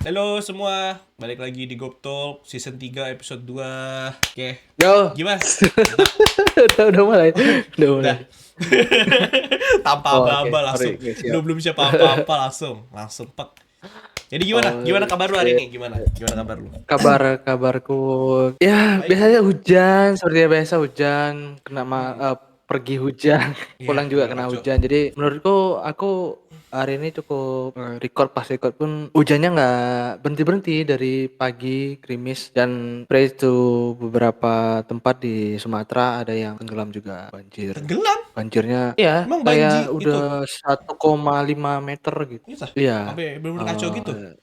Halo semua, balik lagi di Gop Talk Season 3 episode 2. Oke, Yo, gimana? Mantap. udah mulai, udah mulai. Udah. Tanpa Oh, oke, aba-aba sorry, langsung. guys, siap. Belum siapa apa-apa langsung pek. Jadi gimana? Oh, Gimana kabar lu hari shit. ini? Gimana? Gimana kabar lu? Kabarku, ya Baik. biasanya hujan, seperti biasa hujan, Hmm. pergi hujan, Iya, pulang juga bener kena Cok. hujan. Jadi menurutku aku hari ini cukup record pun hujannya nggak berhenti berhenti dari pagi gerimis dan praise to beberapa tempat di Sumatera ada yang tenggelam juga banjir. Tenggelam? Banjirnya ya Emang kayak banjir itu? udah 1,5 meter gitu. Iya, Iya, sampai bener-bener kacau gitu. eh,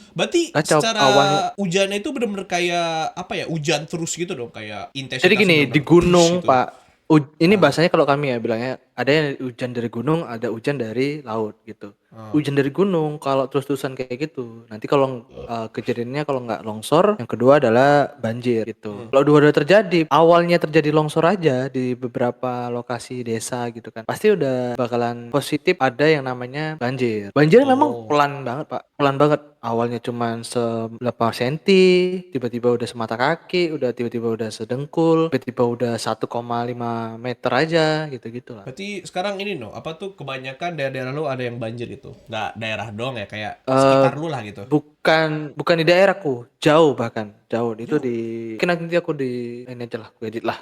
Berarti kacau secara awalnya. hujannya itu bener-bener kayak apa ya? Hujan terus gitu dong, kayak Jadi intensitasnya gini, di bener-bener push gunung, gitu. Pak. Ini Ah, bahasanya kalau kami ya bilangnya ada yang hujan dari gunung, ada hujan dari laut gitu. ah. Hujan dari gunung kalau terus-terusan kayak gitu. Nanti kalau kejadiannya kalau nggak longsor, yang kedua adalah banjir gitu. Hmm. Kalau dua-dua terjadi, awalnya terjadi longsor aja di beberapa lokasi desa gitu kan. Pasti udah bakalan positif ada yang namanya banjir. Banjir memang Oh. pelan banget, Pak. Pelan banget. Awalnya cuman seberapa senti, tiba-tiba udah semata kaki, udah tiba-tiba udah sedengkul, tiba-tiba udah 1,5 meter aja gitu-gitu lah. Berarti sekarang ini no, apa tuh kebanyakan daerah-daerah lu ada yang banjir gitu? Nggak daerah dong ya, kayak Eh sekitar lu lah gitu. bukan bukan di daerahku, jauh bahkan, jauh itu Jauh. di mungkin nanti aku di ini aja lah, aku edit lah.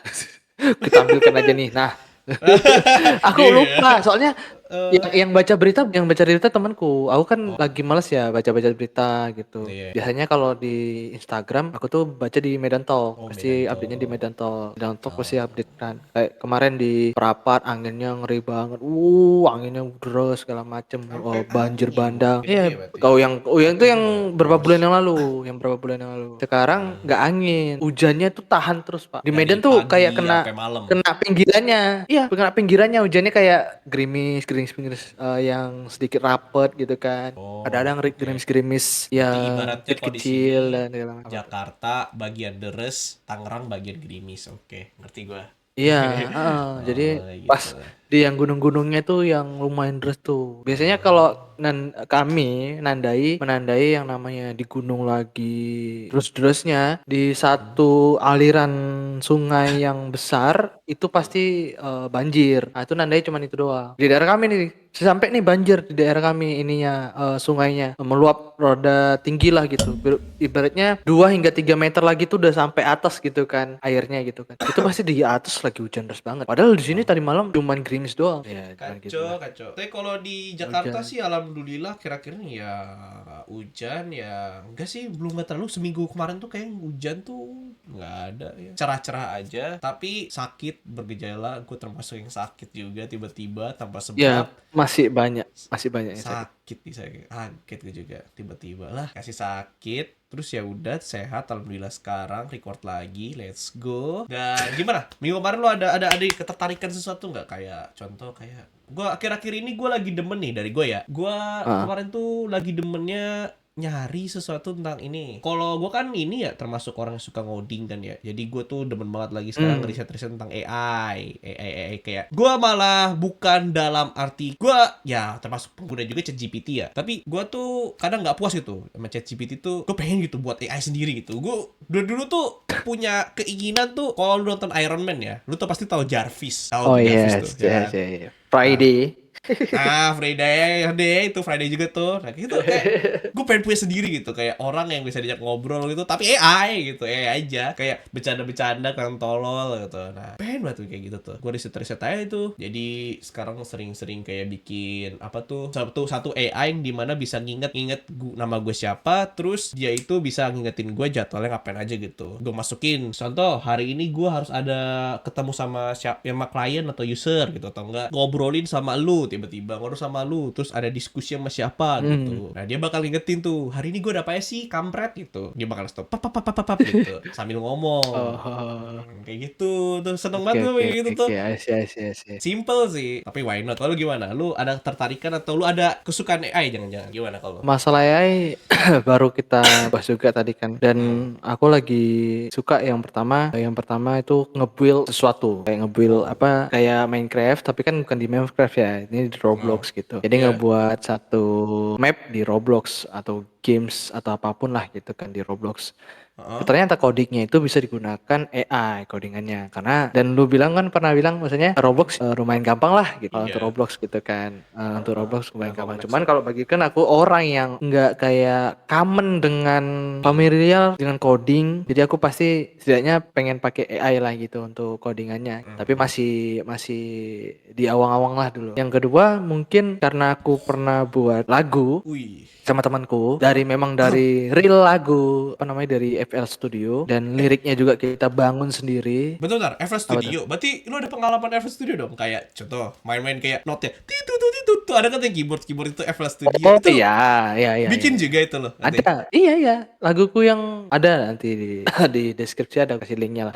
Kita ambilkan aja nih. Nah, aku Iya. lupa soalnya Eh, yang baca berita temanku. Aku kan oh, lagi males ya baca-baca berita gitu. iya. Biasanya kalau di Instagram aku tuh baca di Medan Talk, Oh, pasti Medan update-nya di tuh. Medan Talk. Medan Talk pasti Oh. update kan. Kayak kemarin di Perapat anginnya ngeri banget. Anginnya deras segala macem. Sampai Banjir angin. bandang. Gede Iya, berarti. yang itu yang berapa Bagus. bulan yang lalu, Sekarang Hmm. nggak angin, hujannya tuh tahan terus, Pak. Di Dari Medan tuh kayak pagi kena sampai malam. kena pinggirannya, iya kena pinggirannya, hujannya kayak gerimis gerimis gerimis yang sedikit rapet gitu kan, Oh, kadang-kadang oke. gerimis Berarti yang ibaratnya kalau di kecil-kecil sini dan segala macam. Apa tuh? Jakarta bagian deres, Tangerang bagian gerimis. Oke, ngerti gua. Iya, jadi Oh, pas gitu. di yang gunung-gunungnya tuh yang lumayan deras tuh. Biasanya kalau kami menandai yang namanya di gunung lagi terus-terusnya di satu aliran sungai yang besar itu pasti banjir. Nah, itu nandai cuma itu doang. Di daerah kami nih sampai nih banjir di daerah kami ininya sungainya meluap roda tinggi lah gitu. Ibaratnya 2 hingga 3 meter lagi tuh udah sampai atas gitu kan airnya gitu kan. Itu pasti di atas lagi hujan deras banget. Padahal di sini Oh. tadi malam cuman gerimis doang. Ya, cuman Kacau, gitulah. kacau. Tapi kalau di Jakarta Hujan. sih alhamdulillah kira-kira nih ya hujan ya enggak sih, belum, nggak terlalu. Seminggu kemarin tuh kayak hujan tuh nggak ada ya. Cerah-cerah aja, tapi sakit bergejala. Gue termasuk yang sakit juga tiba-tiba tanpa Ya, sebab. masih banyak yang sakit. Sakit nih saya, kaget gue juga tiba-tiba lah kasih sakit, terus ya udah sehat alhamdulillah, sekarang record lagi, let's go. Dan gimana minggu kemarin lo ada ketertarikan sesuatu nggak, kayak contoh kayak gue akhir-akhir ini gue lagi demen nih, dari gue ya, gue Ah, kemarin tuh lagi demennya nyari sesuatu tentang ini. Kalau gue kan ini ya termasuk orang yang suka ngoding kan ya. Jadi gue tuh demen banget lagi sekarang hmm. riset-riset tentang AI kayak. Gue malah bukan dalam arti gue ya termasuk pengguna juga ChatGPT ya. Tapi gue tuh kadang nggak puas gitu sama ChatGPT tuh. Gue pengen gitu buat AI sendiri gitu. Gue dulu tuh punya keinginan tuh, kalau lu nonton Iron Man ya, lu tuh pasti tahu Jarvis. Tahu Oh tuh Jarvis tuh, yes, ya yes, kan? yes, yes. Nah, Friday. Friday itu Friday juga tuh. Nah, gitu kayak gue pengen punya sendiri gitu, kayak orang yang bisa diajak ngobrol gitu, tapi AI gitu, AI aja, kayak bercanda-bercanda kan tolol gitu. Nah, pengen banget tuh kayak gitu tuh. Gue riset-riset aja itu. Jadi sekarang sering-sering kayak bikin apa tuh, satu AI yang dimana bisa nginget-nginget nama gue siapa, terus dia itu bisa ngingetin gue jadwalnya ngapain aja gitu. Gue masukin contoh, hari ini gue harus ada ketemu sama siapa, sama klien atau user gitu, atau enggak ngobrolin sama lu, tiba-tiba ngobrol sama lu, terus ada diskusi sama siapa Hmm. gitu. Nah, dia bakal ngingetin tuh, hari ini gue ada apa sih kampret gitu. Dia bakal stop pap pap pap pap pap gitu sambil ngomong. Oh, Kayak gitu tuh, seneng oke banget tuh oke kayak oke gitu tuh. oke. I see, I see, I see. Simple sih, tapi why not? Lalu gimana? Lu ada tertarikan atau lu ada kesukaan AI, jangan-jangan gimana kalau? Masalah AI baru kita bahas juga tadi kan. Dan Hmm. aku lagi suka yang pertama itu nge-build sesuatu. Kayak nge-build Oh. apa kayak Minecraft tapi kan bukan di Minecraft ya. Ini codingnya di Roblox gitu. Jadi Iya. ngebuat satu map di Roblox atau games atau apapun lah gitu kan di Roblox. Heeh. Ternyata codingnya itu bisa digunakan AI codingannya karena dan lu bilang kan pernah bilang maksudnya Roblox lumayan gampang lah gitu kalau untuk Iya. Roblox gitu kan. Untuk Roblox lumayan Gampang gampang. banget Cuman sih. kalau bagi kan aku orang yang nggak kayak common dengan familiar dengan coding, jadi aku pasti setidaknya pengen pakai AI lah gitu untuk codingannya. Tapi masih masih di awang-awang lah dulu. Yang kedua mungkin karena aku pernah buat lagu Wih. sama temanku memang dari real lagu apa namanya dari FL Studio dan liriknya juga kita bangun sendiri. Betul ntar, FL Apa tuh? Studio. Berarti lu ada pengalaman FL Studio dong? Kayak contoh, main-main kayak note-nya. Titu. Ada kan yang keyboard itu FL Studio. Oh Itu iya, iya, iya, iya. bikin juga itu loh nanti. Ada, iya, iya. Laguku yang ada nanti di di deskripsi ada kasih linknya lah.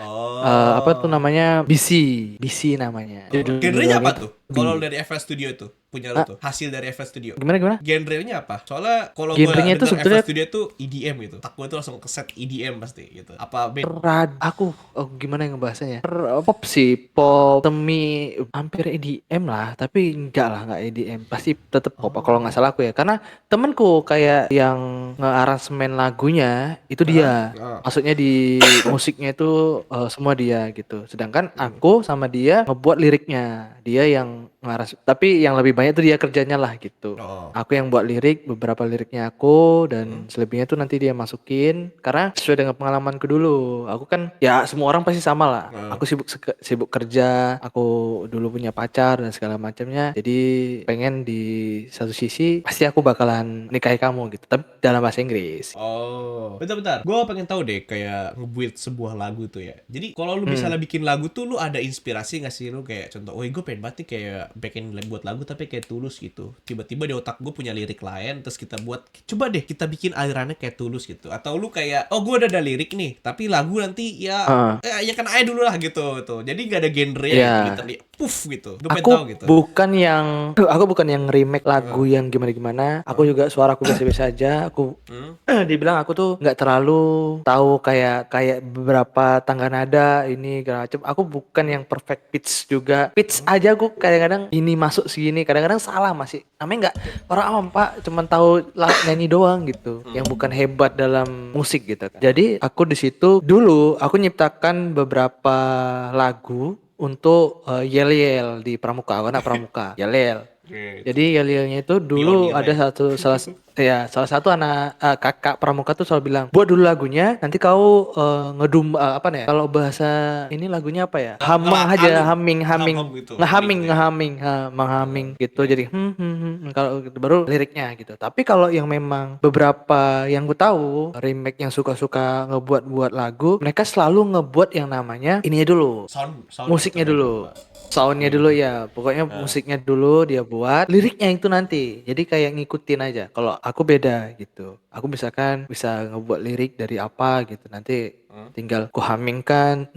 Apa tuh Oh. namanya? BC namanya. Judul Genrenya lagu apa itu tuh? B. Kalau dari FL Studio itu punya lu Ah, tuh. Hasil dari FL Studio. gimana? Genrenya apa? Soalnya kalau gua Genrenya itu denger FL sebetulnya Studio tuh EDM gitu. Tak gua tuh langsung ke set EDM pasti gitu. Apa band? aku gimana yang ngebahasnya? Pop sih, pop semi hampir EDM lah, tapi enggak EDM. Pasti tetap pop kalau nggak salah aku ya. Karena temenku kayak yang ngearansemen lagunya itu dia. Heeh. Maksudnya di musiknya itu semua dia gitu. Sedangkan aku sama dia ngebuat liriknya. Dia yang ngaras, tapi yang lebih banyak tuh dia kerjanya lah gitu. Oh. Aku yang buat lirik, beberapa liriknya aku dan selebihnya tuh nanti dia masukin karena sesuai dengan pengalamanku dulu. Aku kan ya semua orang pasti sama lah. Aku sibuk kerja, aku dulu punya pacar dan segala macamnya. Jadi pengen di satu sisi pasti aku bakalan nikahi kamu gitu. Tapi dalam bahasa Inggris. Oh, bentar. Gue pengen tahu deh kayak nge-build sebuah lagu tuh ya. Jadi kalau lu misalnya bikin lagu tuh lu ada inspirasi nggak sih lu kayak contoh, gue pengen banget nih kayak pengen buat lagu tapi kayak Tulus gitu. Tiba-tiba di otak gue punya lirik lain terus kita buat coba deh kita bikin alirannya kayak Tulus gitu. Atau lu kayak gue udah ada lirik nih tapi lagu nanti ya Ah, ya kan aja dulu lah gitu tuh. Jadi nggak ada genre-nya gitu, ya. literally puff gitu. Gue pengen Aku tahu gitu. aku bukan yang remake lagu yang gimana-gimana. Aku juga suara aku biasa-biasa aja. Aku dibilang aku tuh nggak terlalu tahu kayak kayak beberapa tangga nada ini segala macam. Aku bukan yang perfect pitch juga. Pitch aja aku kadang-kadang ini masuk segini, kadang-kadang salah masih. Namanya nggak orang awam Pak, cuman tahu nyanyi doang gitu. Yang bukan hebat dalam musik gitu kan. Jadi aku di situ dulu aku nyiptakan beberapa lagu untuk Yel-Yel di Pramuka, warna Pramuka, Yel-Yel. Gitu. Jadi Yel-Yelnya itu dulu ada Pionirnya. salah satu anak kakak Pramuka tuh selalu bilang, buat dulu lagunya, nanti kau ngedum apa nih? Ya? Kalau bahasa ini lagunya apa ya? Hama aja, humming, Ngeham gitu. menghumming gitu. Jadi kalau gitu, baru liriknya gitu. Tapi kalau yang memang beberapa yang gue tahu remake yang suka-suka ngebuat lagu, mereka selalu ngebuat yang namanya ininya dulu, Sound musiknya gitu kan. dulu, soundnya dulu ya, pokoknya musiknya dulu dia buat, liriknya itu nanti. Jadi kayak ngikutin aja. Kalau aku beda gitu. Aku misalkan bisa ngebuat lirik dari apa gitu. Nanti tinggal ku hummingkan.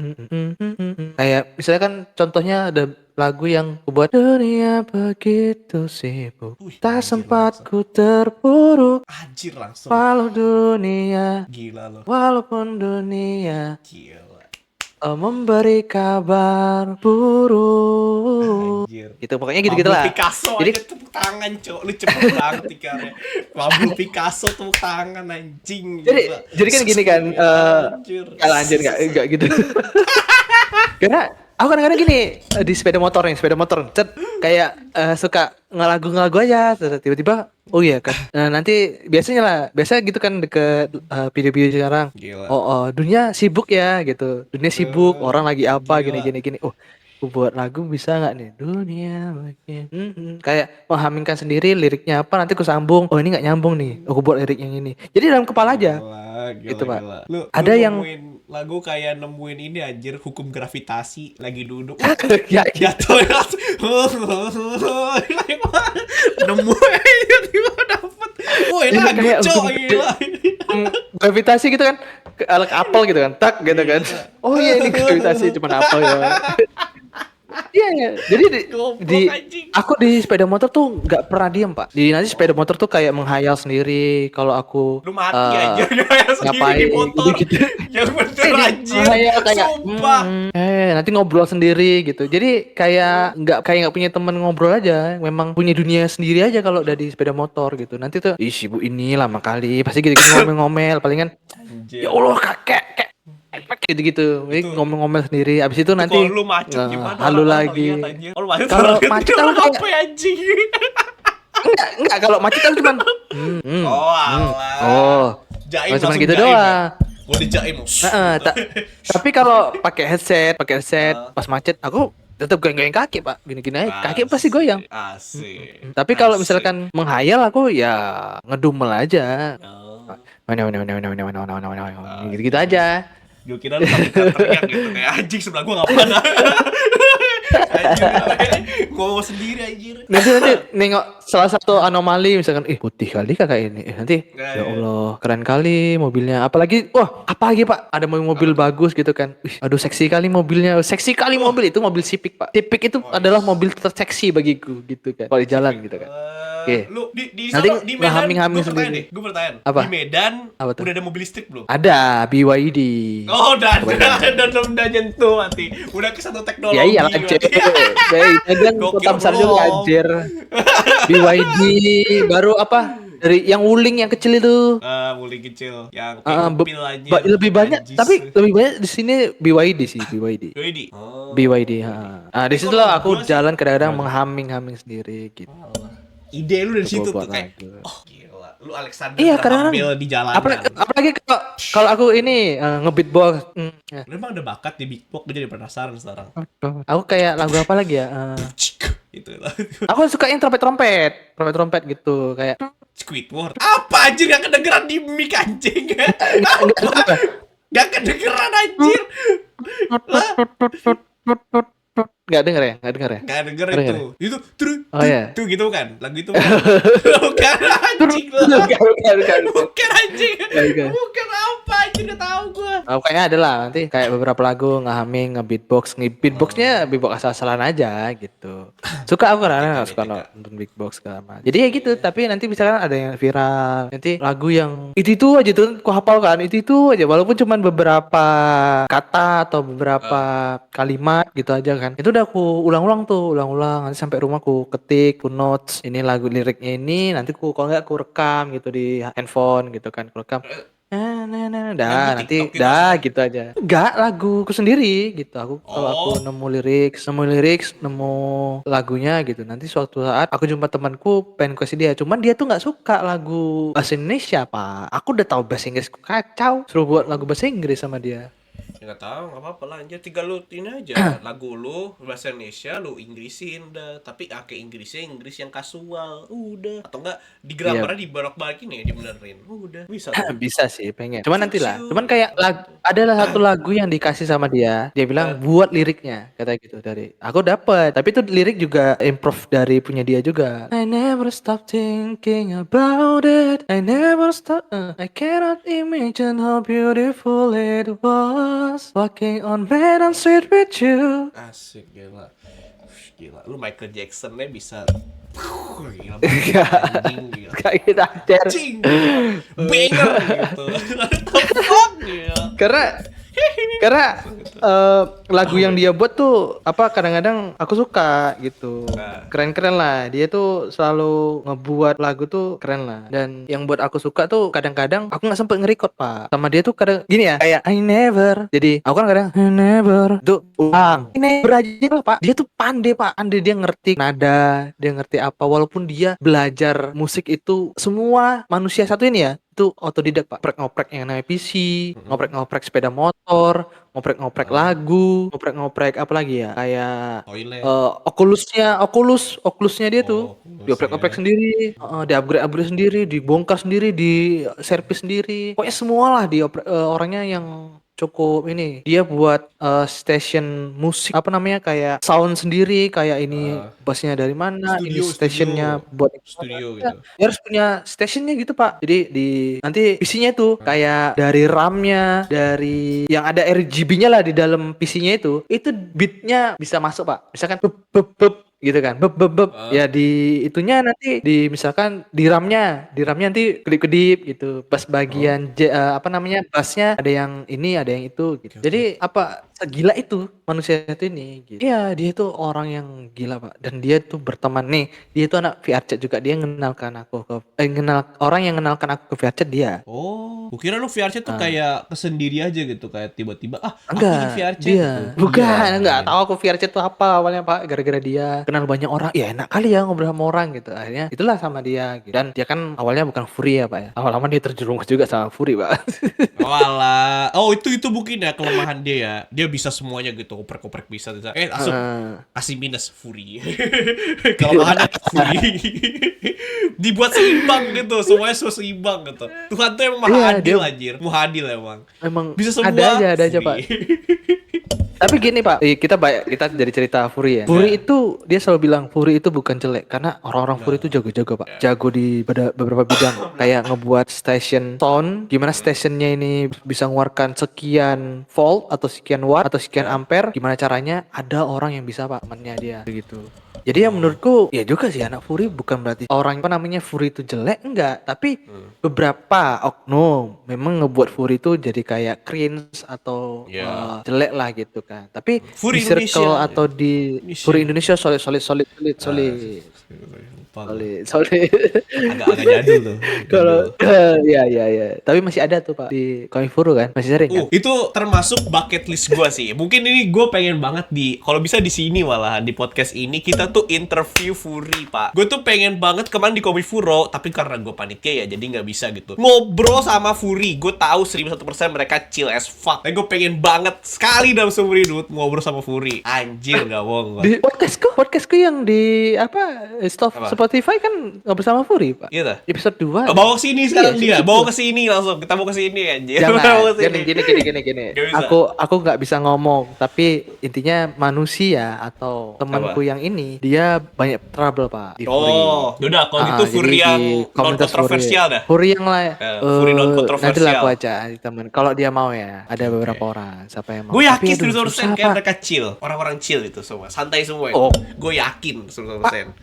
Kayak misalnya kan contohnya ada lagu yang ku buat, dunia begitu sibuk, Wih, tak anjir sempat langsung. ku terpuruk, Anjir langsung. Gila, Gila loh. walaupun dunia Gila. memberi kabar buruk. Anjir. Gitu pokoknya gitu Pablo gitulah. Picasso Jadi aja tepuk tangan, cok. Lu cepet banget ikannya. Pablo Picasso tepuk tangan anjing. Gila. jadi kan gini kan Anjir. anjir enggak gitu. Karena aku kadang-kadang gini di sepeda motor cet, kayak suka ngelagu aja terus tiba-tiba oh iya kan. Nah, nanti biasa gitu kan deket video-video sekarang. Gila. Dunia sibuk ya gitu. Dunia sibuk, orang lagi apa Gila. gini. Oh, aku buat lagu bisa nggak nih? Dunia makin kayak menghamingkan sendiri liriknya apa nanti aku sambung. Oh, ini nggak nyambung nih. Aku buat lirik yang ini. Jadi dalam kepala aja. Gitu, Pak. Gila. Lu Ada yang nemuin lagu kayak nemuin ini anjir hukum gravitasi lagi duduk. ya, Jatuh. Nemuin tiba dapet. Wah, ini ini lagu kayak cok hukum gila. gravitasi gitu kan, alat apel gitu kan, tak gitu kan. Oh iya ini gravitasi cuma apel ya. Iya, iya. Jadi Goblok anjing. aku di sepeda motor tuh nggak pernah diem Pak. Di nanti sepeda motor tuh kayak menghayal sendiri kalau aku Lu mati aja kayak sendiri di ngapain motor. gitu. Yang bener anjir. Menghayal kayak Sumpah. nanti ngobrol sendiri gitu. Jadi kayak nggak punya teman ngobrol aja. Memang punya dunia sendiri aja kalau udah di sepeda motor gitu. Nanti tuh, ih sibuk ini lama kali. Pasti gitu ngomel-ngomel. Palingan ya Anjir. Allah kakek gitu-gitu. Jadi Itu- ngomel-ngomel sendiri. Abis itu nanti Kalau lu macet gimana? halu Orang-orang lagi. lihat, anjir. Kalau macet Kalau orang lihat, macet dia aku kayak- apa ya, anjing? Enggak kalau macet aku cuman Oh, alah. oh. Jaim Oh, cuman langsung gitu jaim, doang. ya? Gua dijaim. Tapi kalau pakai headset pas macet aku tetap goyang-goyang kaki Pak. Gini-gini aja. Kaki pasti goyang. Asik. Tapi kalau Asik. misalkan menghayal aku ya ngedumel aja. Oh. Gitu-gitu aja. Gue kira lu bakal teriak gitu kayak anjing sebelah gua ngapain. Anjir, ngomong sendiri anjir. Nanti nengok salah satu anomali misalkan putih kali kakak ini. Nanti Nah, ya iya. Allah keren kali mobilnya. Apalagi apalagi Pak ada mobil bagus gitu kan. Aduh seksi kali mobilnya. Seksi kali mobil itu mobil Civic Pak. Civic itu adalah mobil terseksi bagiku gitu kan. Kalau di jalan gitu kan. Oke. Lu di Nanti sana di Medan ngehaming-haming gue pertanyaan sendiri. deh, gue pertanyaan. Apa? Di Medan Apa tuh? udah ada mobil listrik belum? Ada BYD. Oh, udah nyentuh mati. Udah ke satu teknologi. Ya iya anjir. Medan Gokil, kota besar juga bro. anjir. BYD baru apa? Dari yang Wuling yang kecil itu. Mulai kecil yang Ah, kayak mobil aja. lebih banyak tapi lebih banyak di sini BYD sih BYD. Jadi. Oh. BYD. Di situ lah aku Gua sih- jalan kadang-kadang menghaming-haming sendiri gitu. Ide lu dari situ tuh Buat kayak lagu. oh gila. Lu Alexander Iya Graham kadang Bell di jalanan. apalagi kalau aku ini ngebeatbox. Lu emang ada bakat di beatbox, gue jadi penasaran sekarang. Aku kayak lagu apa lagi ya? Gitu lah. Aku suka yang trompet gitu kayak Squidward. Apa anjir gak kedengeran di mic anjing? Apa? Gak kedengeran anjir. Lah, nggak denger ya? Nggak denger ya? gak denger Denger itu. Itu Oh, iya. tuh gitu kan. Lagu itu kan. Bukan anjing lu. Bukan. Bukan anjing. Bukan. Bukan apa anjing gak tahu gua. Kayaknya ada lah nanti kayak beberapa lagu ngehumming, beatboxnya beatbox asal-asalan aja gitu. Suka aku karena suka nonton beatbox segala macam. Jadi ya gitu, tapi nanti misalkan ada yang viral, nanti lagu yang itu aja tuh aku hafal kan, itu aja walaupun cuman beberapa kata atau beberapa kalimat gitu aja kan. Itu udah aku ulang-ulang nanti sampai rumah aku ketik, aku notes ini lagu liriknya ini, nanti kalau nggak aku rekam gitu di handphone gitu kan, aku rekam. Dah Lagu nanti TikTok gitu dah gitu aja. Enggak laguku sendiri gitu. Kalau aku Oh. nemu lirik, nemu lagunya gitu. Nanti suatu saat aku jumpa temanku pengen kasih dia. Cuman dia tuh nggak suka lagu bahasa Indonesia, Pak. Aku udah tahu bahasa Inggris kacau. Suruh buat lagu bahasa Inggris sama dia. Ya gak tahu, gak apa-apa lah anjir. Tinggal lu ini aja. Lagu lu bahasa Indonesia lu Inggrisin dah. Tapi kayak Inggrisnya Inggris yang kasual. Udah. Atau enggak di grammarnya dibarok-balikin ya, dibenerin. Udah. Bisa tuh. Bisa sih pengen. Cuman nantilah. Cuman kayak adalah satu lagu yang dikasih sama dia. Dia bilang buat liriknya kata gitu dari. Aku dapat. Tapi itu lirik juga improve dari punya dia juga. I never stop thinking about it. I never stop. I cannot imagine how beautiful it was walking on Medan Street with you. Asik gila. Gila. Lu Michael Jackson-nya bisa gila banget, anjing gila. Kayak gitu aja. Anjing. Banger gitu. What the fuck gila. Karena lagu yang dia buat tuh apa kadang-kadang aku suka gitu. Keren-keren lah. Dia tuh selalu ngebuat lagu tuh keren lah. Dan yang buat aku suka tuh kadang-kadang aku nggak sempet nge-record, Pak. Sama dia tuh kadang gini ya, kayak I never. Jadi aku kan kadang I never tuh ulang. I never aja lah, Pak. Dia tuh pandai, Pak. Pandai dia ngerti nada, dia ngerti apa walaupun dia belajar musik itu semua manusia satu ini ya. Itu otodidak Pak, ngoprek yang namanya PC, ngoprek sepeda motor, ngoprek lagu, ngoprek apa lagi ya, kayak Toilet. Oculusnya dia tuh dioprek-oprek sendiri, di upgrade sendiri, dibongkar sendiri, di servis sendiri, pokoknya semua lah orangnya yang cukup ini. Dia buat station musik apa namanya kayak sound sendiri kayak ini Ah, bassnya dari mana, ini studio, stationnya buat studio ya, gitu. dia harus punya stationnya gitu Pak. Jadi nanti PC-nya tuh kayak dari RAM-nya, dari yang ada RGB-nya lah di dalam PC-nya itu beat-nya bisa masuk Pak. Misalkan bep bep bep gitu kan, bep bep bep. Ah, Ya di itunya nanti di misalkan di RAM-nya nanti kedip-kedip gitu. Pas oh, bagian apa namanya bassnya ada yang ini, ada yang itu gitu. oke oke. Jadi apa segila itu manusia itu ini gitu. Iya, dia itu orang yang gila Pak. Dan dia tuh berteman nih. Dia itu anak VRChat juga. Dia mengenalkan aku ke orang yang mengenalkan aku ke VRChat dia. Oh, gua kira lu VRC tuh Nah, kayak kesendiri aja gitu, kayak tiba-tiba aku ingin enggak, VRC gitu. dia Iya, bukan enggak lain. tahu aku VRChat itu apa awalnya Pak. Gara-gara dia kenal banyak orang. Ya enak kali ya ngobrol sama orang gitu. Akhirnya itulah sama dia gitu. Dan dia kan awalnya bukan furry ya Pak ya. Awal-awal dia terjerumus juga sama furry Pak. Walah. Oh, itu mungkin ya kelemahan dia ya. Dia bisa semuanya gitu, oprek-oprek bisa. Langsung Heeh. kasih minus Fury. Kelemahannya Fury. Dibuat seimbang gitu, semuanya seimbang gitu. Tuhan tuh emang maha Iya, dia adil anjir, maha adil emang. emang Bisa ada semua aja Pak. Fury. Tapi gini Pak, kita dari cerita Furi ya. Furi Ya. itu dia selalu bilang Furi itu bukan jelek karena orang-orang Furi itu Nah, jago-jago Pak. ya. Jago di beberapa bidang kayak ngebuat station sound, gimana stationnya ini bisa mengeluarkan sekian volt atau sekian watt atau sekian Ya. ampere, gimana caranya ada orang yang bisa Pak temennya dia begitu. Jadi ya Oh. menurutku ya juga sih anak Furi bukan berarti orang apa namanya Furi itu jelek enggak, tapi beberapa oknum memang ngebuat Furi itu jadi kayak cringe atau Ya. jelek lah gitu kan. Tapi di Fury circle Indonesia. atau di Indonesia. Furi Indonesia solid solid solid solid Ah, solid lupa gua. solid solid. Agak-agak jadul tuh, Kalau jadul. ya ya ya. Tapi masih ada tuh Pak di Komifuru kan? Masih sering kan? Itu termasuk bucket list gua sih. Mungkin ini gue pengen banget kalau bisa di sini malahan di podcast ini kita tuh interview Fury, Pak. Gue tuh pengen banget kemarin di Komifuro, tapi karena gue panitia ya jadi nggak bisa gitu. Ngobrol sama Fury. Gue tahu 1001% mereka chill as fuck. Dan gue pengen banget sekali dalam seumur hidup ngobrol sama Fury. Anjir, nggak bohong gua. Di podcastku yang di apa Apa? Spotify kan ngobrol sama Furi Pak. Iya dah. Episode 2. Bawa ke sini sekarang dia. Iya, Bawa ke sini langsung. Kita mau ke sini anjir. Jangan, Bawa ke sini. gini. Gak bisa. Aku nggak bisa ngomong, tapi intinya manusia atau temanku Apa? yang ini dia banyak trouble Pak di Oh, Furi. yaudah kalau gitu Jadi Fury di yang non komunitas kontroversial dah. Furi yang lain. Fury non Nanti lah kontroversial. aku aja teman. Kalau dia mau ya, ada beberapa Oke. orang siapa yang mau. Gue Tapi yakin aduh, 100% susah, kayak Pak. mereka chill. Orang-orang chill itu semua. Santai semua Oh. itu. Gue yakin 100%.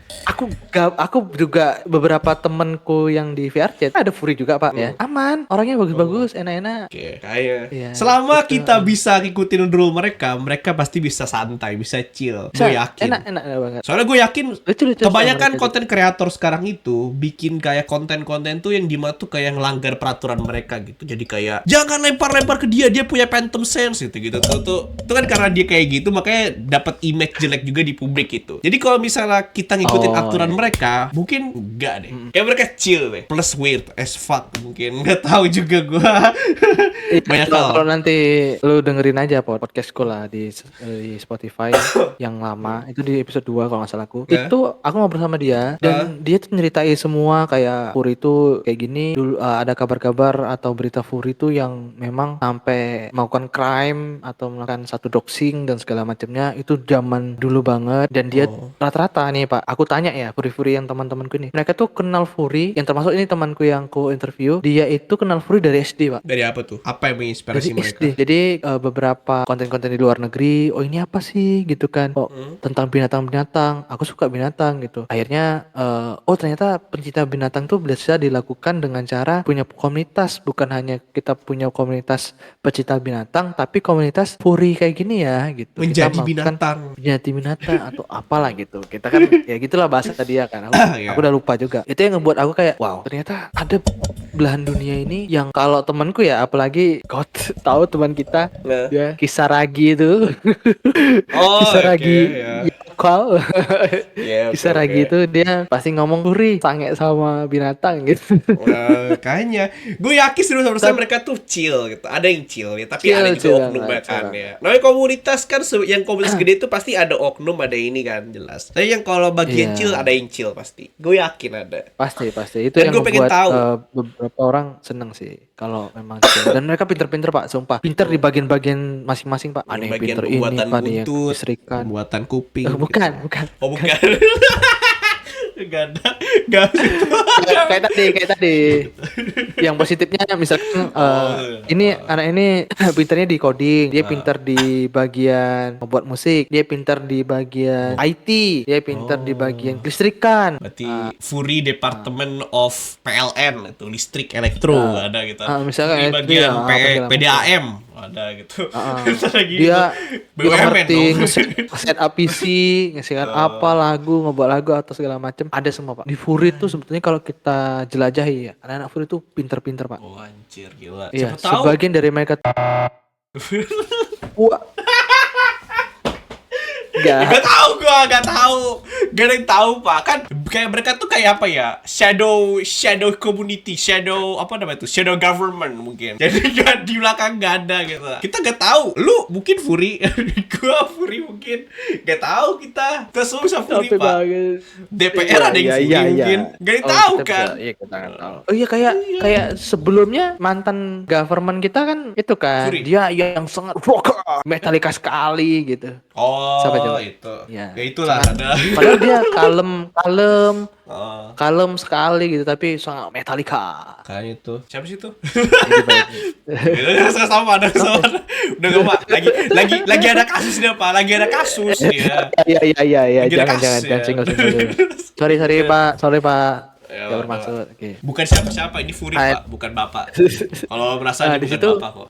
Aku juga beberapa temenku yang di VRChat ada Furi juga Pak ya. Aman, orangnya bagus-bagus, enak-enak. Oke, kayak Iya, selama betul. kita bisa ngikutin rule mereka, mereka pasti bisa santai, bisa chill. Bisa, Gue yakin. enak banget. Soalnya gue yakin Lucu-lucu kebanyakan sama mereka konten kreator sekarang itu bikin kayak konten-konten tuh yang dimana tuh kayak ngelanggar peraturan mereka gitu. Jadi kayak jangan lempar-lempar ke dia punya phantom sense gitu. Itu kan karena dia kayak gitu makanya dapat image jelek juga di publik itu. Jadi kalau misalnya kita ngikutin Oh, aturan iya. mereka, mungkin enggak deh. Kayak mereka chill deh. Plus weird as fuck mungkin. Nggak tahu juga gue. Banyak Kalau hal. nanti lu dengerin aja podcastku lah di Spotify yang lama itu di episode 2 kalau nggak salah aku. Ya. Itu aku ngobrol sama dia dan dia tuh nyeritain semua kayak Furi itu kayak gini dulu ada kabar-kabar atau berita Furi itu yang memang sampai melakukan crime atau melakukan satu doxing dan segala macamnya itu zaman dulu banget dan dia rata-rata nih Pak. Aku tanya ya Furi-Furi yang teman-temanku ini. Mereka tuh kenal Furi yang termasuk ini temanku yang ku interview. Dia itu kenal Furi dari SD Pak. Dari apa tuh? Apa yang menginspirasi Dari mereka? SD. Jadi beberapa konten-konten di luar negeri, oh ini apa sih gitu kan? Oh tentang binatang-binatang. Aku suka binatang gitu. Akhirnya oh ternyata pencinta binatang tuh bisa dilakukan dengan cara punya komunitas, bukan hanya kita punya komunitas pecinta binatang, tapi komunitas furry kayak gini ya gitu. Menjadi Kita melakukan binatang. menjadi binatang atau apalah gitu. Kita kan ya gitulah bahasa dia kan. Iya. Aku udah lupa juga. Itu yang ngebuat aku kayak wow, ternyata ada belahan dunia ini yang kalau temanku ya apalagi kau tahu teman kita Nah. ya Kisaragi itu Oh, Kisaragi oke, ya. ya, lokal. Iya, oke, Kisah oke. lagi itu dia pasti ngomong Furi sange sama binatang gitu. Kayaknya gue yakin sih Tapi mereka tuh chill gitu. Ada yang chill ya, tapi chill ada chill juga oknum banget, chill kan banget. ya. Namanya komunitas kan yang komunitas gede itu pasti ada oknum, ada ini kan jelas. Tapi yang kalau bagian chill Iya, ada yang chill pasti. Gue yakin ada. pasti pasti itu Dan yang gue pengen ngebuat tahu. beberapa orang seneng sih kalau memang chill. Dan mereka pinter-pinter Pak, sumpah. Pinter di bagian-bagian masing-masing Pak. Ada yang Bagian pinter ini pembuatan Pak, ada yang buntut, listrikan. pembuatan kuping Bukan, gitu. bukan. Oh bukan. Gak ada. Gak Kayak tadi. Yang positifnya misalkan ini anak ini pinternya di coding, dia pinter di bagian membuat musik, dia pinter di bagian IT, dia pinter di bagian listrikan. Berarti Fury Department of PLN itu listrik elektro ada gitu. Misalkan Fury elektrik, bagian apa segala macam. PDAM ada gitu. Terus lagi Dia itu BUMN ngerti dong. nge-set up PC, nge-set apa lagu, ngebuat lagu atau segala macam, ada semua Pak. Di Fury itu sebetulnya kalau kita jelajahi ya, anak-anak Fury itu pinter-pinter Pak. Oh anjir gila. Iya, Siapa tahu. sebagian dari mereka Wah, Gak tahu gua, gak tahu. Gak ada yang tahu, Pak. Kan kayak mereka tuh kayak apa ya? Shadow community, shadow apa namanya itu? Shadow government mungkin. Jadi gak di belakang gak ada gitu. Kita gak tahu. Lu mungkin Fury, gua Fury mungkin. Gak tahu kita. Kita semua bisa Fury, capek Pak. banget. DPR ada yang Fury mungkin. Gak ada yang tahu kan. Iya, kita nggak tahu. Oh iya, kayak sebelumnya mantan government kita kan itu kan, Fury. dia yang sangat rocker, Metallica sekali gitu. Oh, Siapa coba? itu. Ya. Ya itulah ada. Padahal dia kalem Oh, kalem sekali gitu, tapi sangat Metallica. kayaknya itu. Siapa sih itu? Jadi baik. sama ada. Udah gak Pak. Lagi ada kasus dia Pak. Lagi ada kasus ya. Iya, Lagi ada jangan kasus, ya. single dulu. Sorry Pak. Ya, Gak Pak. bermaksud. Oke. Bukan siapa-siapa, ini Fury Pak, bukan Bapak. Kalau merasa Nah, ini di bukan situ- Bapak kok.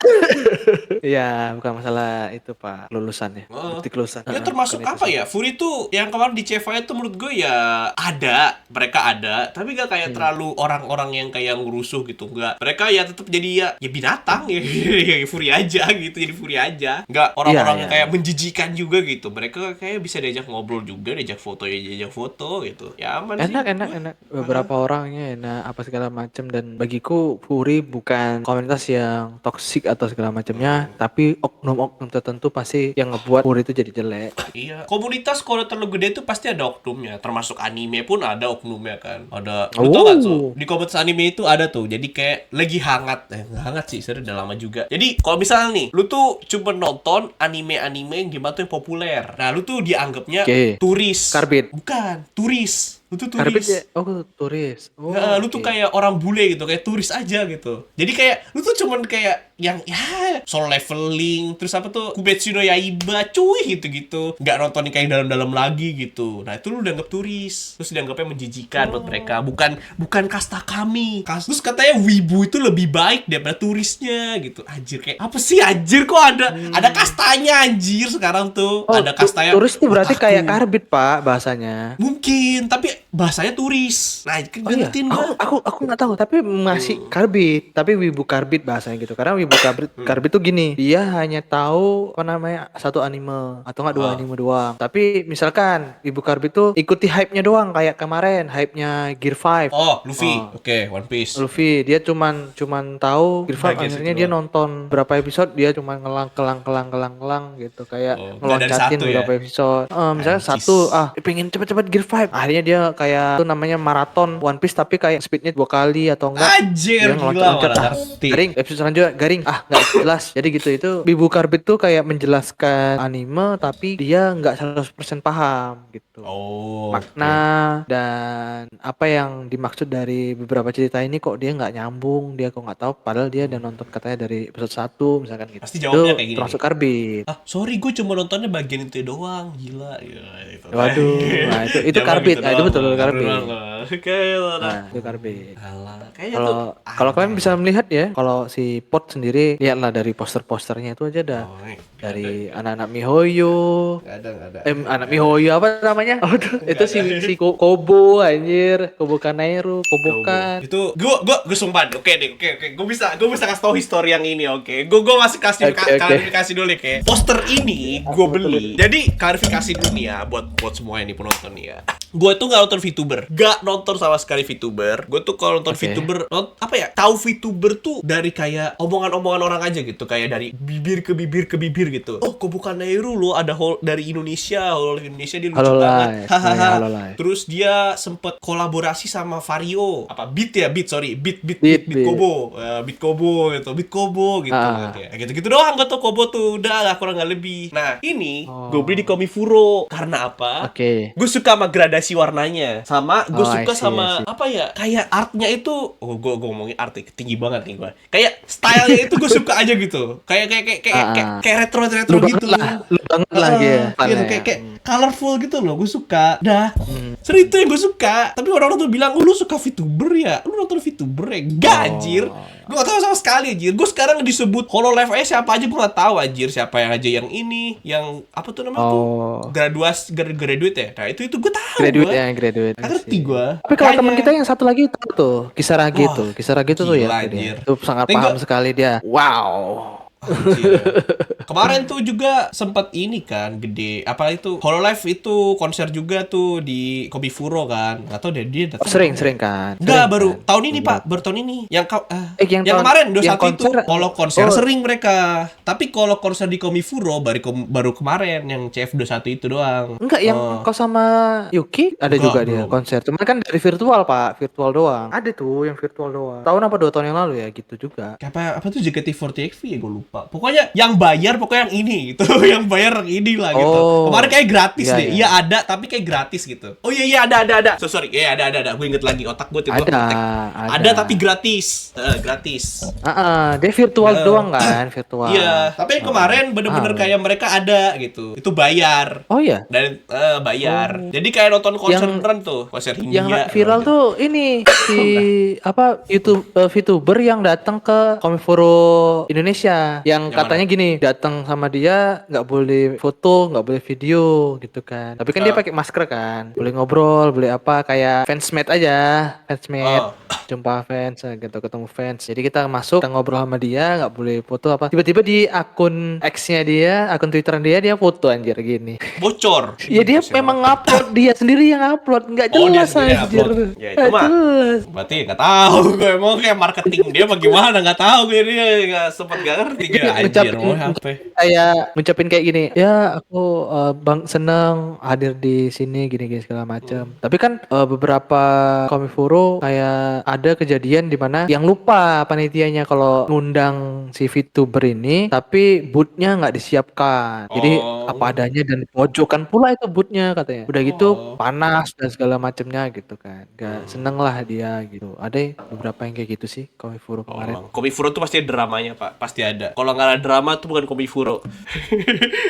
Iya, bukan masalah itu Pak, lulusannya. Oh. Bukti kelulusan. Ya termasuk Bukan itu apa sih. ya? Fury tuh yang kemarin di Ceva itu menurut gue ya ada, mereka ada, tapi gak kayak terlalu orang-orang yang kayak ngerusuh gitu, enggak. Mereka ya tetap jadi ya binatang ya, ya Fury aja gitu, jadi Fury aja. Enggak orang-orang Iya, yang kayak menjijikan juga gitu. Mereka kayak bisa diajak ngobrol juga, diajak foto ya diajak foto gitu. Ya aman sih. Enak. Beberapa orangnya enak apa segala macam, dan bagiku Fury bukan komunitas yang toksik atau segala macamnya, tapi oknum-oknum tertentu pasti yang ngebuat Fury itu jadi jelek. Iya, komunitas kalau terlalu gede itu pasti ada oknumnya. Termasuk anime pun ada oknumnya kan. Ada, lu tau gak tuh? Di komunitas anime itu ada tuh. Jadi kayak lagi hangat. Nggak hangat sih, sebenarnya udah lama juga. Jadi kalau misalnya nih, lu tuh cuma nonton anime-anime yang gimana tuh yang populer. Nah, lu tuh dianggapnya Oke. turis. Karbit. Bukan, turis. Lu tuh Karbit turis. ya? Oh, turis. Oh, Nah, lu tuh oke. kayak orang bule gitu, kayak turis aja gitu. Jadi kayak lu tuh cuman kayak yang ya solo leveling, terus apa tuh Kumetsu no Yaiba, cuy gitu-gitu. Nggak nonton yang kayak dalam-dalam lagi gitu. Nah, itu lu dianggap turis. Terus dianggapnya menjijikan buat mereka. Bukan kasta kami. Terus katanya wibu itu lebih baik daripada turisnya gitu. Anjir, kayak apa sih anjir, kok ada kastanya anjir sekarang tuh. Oh, Ada kastanya turis itu berarti otaku. kayak Karbit, Pak, bahasanya. Mungkin, tapi bahasanya turis. Nah, kan Oh iya, ngertiin gua. aku nggak tahu, tapi masih Karbit, tapi wibu Karbit bahasanya gitu. Karena wibu Karbit tuh gini, dia hanya tahu apa namanya satu anime atau nggak dua anime doang. Tapi misalkan wibu Karbit tuh ikuti hype-nya doang, kayak kemarin hype-nya Gear 5. Oh, Luffy. Oke, One Piece. Luffy dia cuman tahu Gear 5, Bagian akhirnya situ dia doang. nonton berapa episode, dia cuma kelang gitu, kayak Oh, nggak dari ngeloncatin satu ya? beberapa episode. Misalnya Anjis. satu pengen cepet-cepet Gear 5, akhirnya dia kayak itu namanya maraton One Piece, tapi kayak speednya 2 kali atau enggak Anjir, dia gila, ngeloncat-loncat. mana ngerti. Garing, episode selanjutnya garing, nggak jelas. Jadi gitu, itu Wibu Karbit tuh kayak menjelaskan anime tapi dia nggak 100% paham gitu. Oh, Makna dan apa yang dimaksud dari beberapa cerita ini kok dia nggak nyambung, dia kok nggak tahu, padahal dia udah nonton katanya dari episode 1 misalkan gitu. Pasti jawabnya Itu kayak gini termasuk Karbit. ah, sorry, gue cuma nontonnya bagian itu doang. Gila, itu. Waduh, nah itu Jawab Karbit. gitu Nah, itu doang, betul baru Karbit. banget. Kayak lo dah. Nah, itu Karbit. Alah, kayaknya tuh Kalau kalian bisa melihat ya, kalau si Pot sendiri sendiri lihatlah dari poster-posternya itu aja dah. Oh, Dari anak-anak MiHoYo. nggak ada. Anak MiHoYo apa namanya? Oh, itu si Kobo anjir, Kobo Kanairu, Kobokan. Itu gue sumpah. Oke deh, oke. Gue bisa kasih tahu histori yang ini, oke. Gue masih kasih Oke. klarifikasi dulu, oke. Poster ini gue beli. Jadi klarifikasi dulu nih ya buat semua ini penonton nih ya. Gue tuh nggak nonton VTuber, nggak nonton sama sekali VTuber. Gue tuh kalau nonton VTuber, tahu VTuber tuh dari kayak omongan-omongan orang aja gitu, kayak dari bibir ke bibir gitu. Oh, kok bukan Nairu lo, ada dari Indonesia, Indonesia dia lucu banget. Hahaha. Terus dia sempet kolaborasi sama Vario, Beat Kobo gitu. Gitu doang gue tuh Kobo tuh, udah lah kurang nggak lebih. Nah ini gue beli di Komifuro karena apa? Gue suka sama gradasi warnanya, sama gue suka sama apa ya, kayak artnya itu. Gue ngomongin art tinggi banget nih gue. Kayak stylenya itu gue suka aja gitu. Kayak retro gitu. Lu banget lah ya. Gitu, kayak colorful gitu loh, gue suka. Dah. Sering itu yang gue suka. Tapi orang-orang tuh bilang, lu suka VTuber ya? Lu nonton VTuber ya? Gak, anjir. Gue gak tahu sama sekali, anjir. Gue sekarang disebut Hololive aja siapa aja gue gak tahu, anjir. Siapa yang aja yang ini, yang apa tuh namanya tuh? Graduate ya? Nah itu gue tahu. Graduate. Ngerti gue. Tapi kalau teman kita yang satu lagi tahu tuh, Kisaragi tuh. Kisaragi tuh ya. Anjir. Itu sangat paham sekali dia. Wow. Kemarin tuh juga sempat ini kan gede, apalagi itu Hololive itu konser juga tuh di Komifuro kan, atau dia datang sering kan. Enggak, baru tahun ini Pak, baru tahun ini yang kemarin 21 itu kalau konser sering mereka, tapi kalau konser di Komifuro baru kemarin yang CF21 itu doang. Enggak, yang kau sama Yuki ada juga dia konser, cuman kan dari virtual Pak, virtual doang. Ada tuh yang virtual doang, tahun apa 2 tahun yang lalu ya gitu juga. Apa tuh JKT48 ya, gue lupa. Pokoknya yang bayar pokoknya yang ini gitu. Yang bayar yang ini lah gitu. Kemarin kayak gratis deh. Iya ada tapi kayak gratis gitu. Oh iya ada. Sorry. Iya ada. Gue inget lagi, otak gue tiba-tiba ada tapi gratis. Gratis. Dia virtual doang kan, virtual. Iya, tapi yang kemarin bener-bener kayak mereka ada gitu. Itu bayar. Oh iya. Dan bayar. Jadi kayak nonton konser beneran tuh, konser Hindia. Yang viral tuh ini si VTuber yang datang ke Komifuro Indonesia. Yang katanya gini, datang sama dia nggak boleh foto, nggak boleh video gitu kan. Tapi kan dia pakai masker kan, boleh ngobrol, boleh apa, kayak fansmate aja, jumpa fans gitu, ketemu fans. Jadi kita masuk, kita ngobrol sama dia, nggak boleh foto apa. Tiba-tiba di akun X-nya dia, akun Twitter dia foto anjir gini. Bocor. Ya dia memang ngupload, dia sendiri yang upload, nggak jelas anjir. Ya itu mah. Berarti nggak tahu gue emang kayak marketing dia bagaimana, nggak tahu gue, dia nggak sempat nggak ngerti gue anjir. Kayak ngucapin kayak gini, ya aku bang seneng hadir di sini gini segala macam. Tapi kan beberapa Komifuro kayak ada kejadian di mana yang lupa panitianya kalau ngundang si VTuber ini, tapi bootnya nggak disiapkan. Jadi apa adanya dan pojokan pula itu bootnya katanya. Udah gitu panas dan segala macamnya gitu kan. Gak seneng lah dia gitu. Ada beberapa yang kayak gitu sih Komifuro kemarin. Komifuro tuh pasti ada dramanya Pak, pasti ada. Kalau nggak ada drama tuh bukan Komifuro.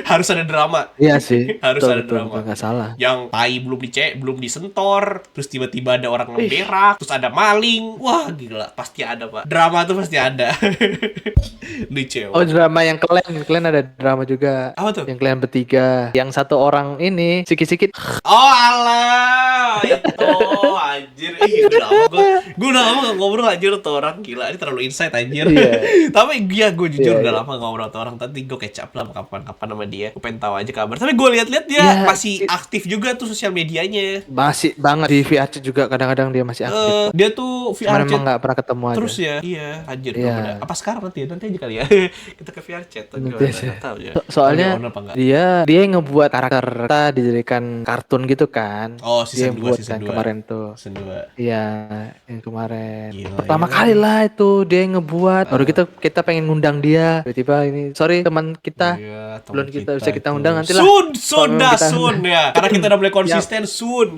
Harus ada drama. Iya sih. Harus ada drama. Nggak salah. Yang tai belum disentor, terus tiba-tiba ada orang berak, terus ada maling. Wah gila, pasti ada Pak. Drama tuh pasti ada. Lucu. Oh drama yang kalian ada drama juga. Apa tuh? Yang kalian bertiga, yang satu orang ini sikit-sikit. Oh alah, itu anjir. Gue udah lama gak ngobrol anjir tuh orang, gila. Ini terlalu insight anjir. Tapi gue jujur udah lama gak ngobrol tuh orang. Tadi gue catch up lah kapan-kapan sama dia. Gue pengen tahu aja kabar. Tapi gue lihat-lihat dia masih aktif juga tuh sosial medianya. Masih banget di VRC juga, kadang-kadang dia masih aktif. Dia tuh VRC memang gak pernah ketemu aja. Terus ya, iya anjir. Apa sekarang nanti aja kali ya. Kita ke VRC tuh. Tahu ya. Soalnya dia yang ngebuat karakter kita dijadikan kartun gitu kan. Oh, season 2 kan kemarin tuh. Season 2. Iya, yang kemarin. Pertama kali lah itu dia yang ngebuat. Baru kita pengen ngundang dia. Tiba-tiba ini, sorry teman kita. Belum kita bisa kita undang nanti lah. Soon ya. Karena kita udah mulai konsisten soon.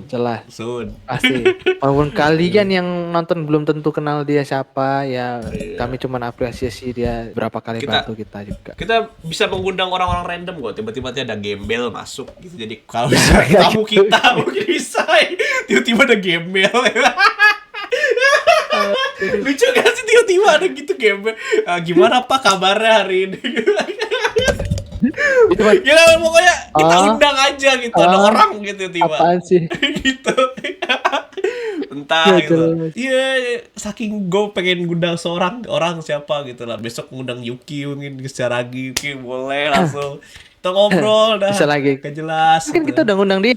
Jelas. Soon. Pasti. Walaupun kalian yang nonton belum tentu kenal dia siapa, ya kami cuma apresiasi dia berapa kali bantu kita juga. Kita bisa mengundang orang-orang random kok. Tiba-tiba ada gembel masuk gitu. Jadi kalau tamu kita mungkin bisa. Tiba-tiba ada gembel. Lucu gak sih tiba-tiba tiba-tiba ada gitu game. Gimana Pak kabarnya hari ini? Itu kan Ya pokoknya kita ah undang aja gitu, ada ah orang gitu tiba. apaan sih? Gitu. Entah Gak gitu. jelas. Iya, saking gue pengen ngundang seorang orang siapa gitu lah. Besok ngundang Yuki mungkin secara lagi Yuki boleh langsung kita ngobrol Bisa dah. lagi. Gak jelas Mungkin kita gitu. udah ngundang dia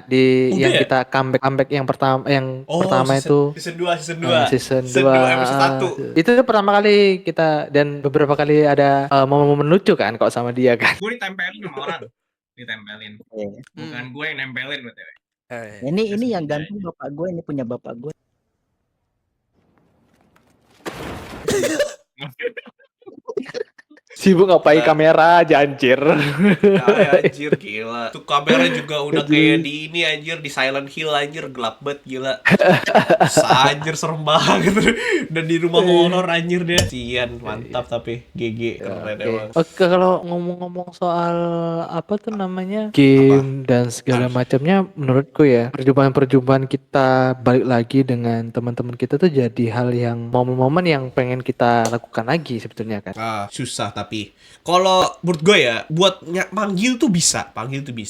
di Udah yang ya? kita comeback yang Oh, pertama itu season 2. season Season 2 2 episode 1. itu pertama kali kita dan beberapa kali ada momen-momen lucu kan kok sama dia kan. Gue ditempelin sama orang. Ditempelin. Iya. Bukan gue yang nempelin BTW. Ini yang gantung bapak gue, ini punya bapak gue. Sibuk ngapain kamera aja anjir. Ya, anjir gila. Tuh kamera juga udah kayak di ini anjir, di Silent Hill anjir, gelap banget gila. Anjir serem banget. Dan di rumah horor anjir dia. Sian, mantap tapi GG keren emang. Oke, kalau ngomong-ngomong soal apa tuh namanya game dan segala macamnya, menurutku ya perjumpaan-perjumpaan kita balik lagi dengan teman-teman kita tuh jadi hal yang momen-momen yang pengen kita lakukan lagi sebetulnya kan. Susah tapi kalau menurut gue ya buat panggil tuh bisa,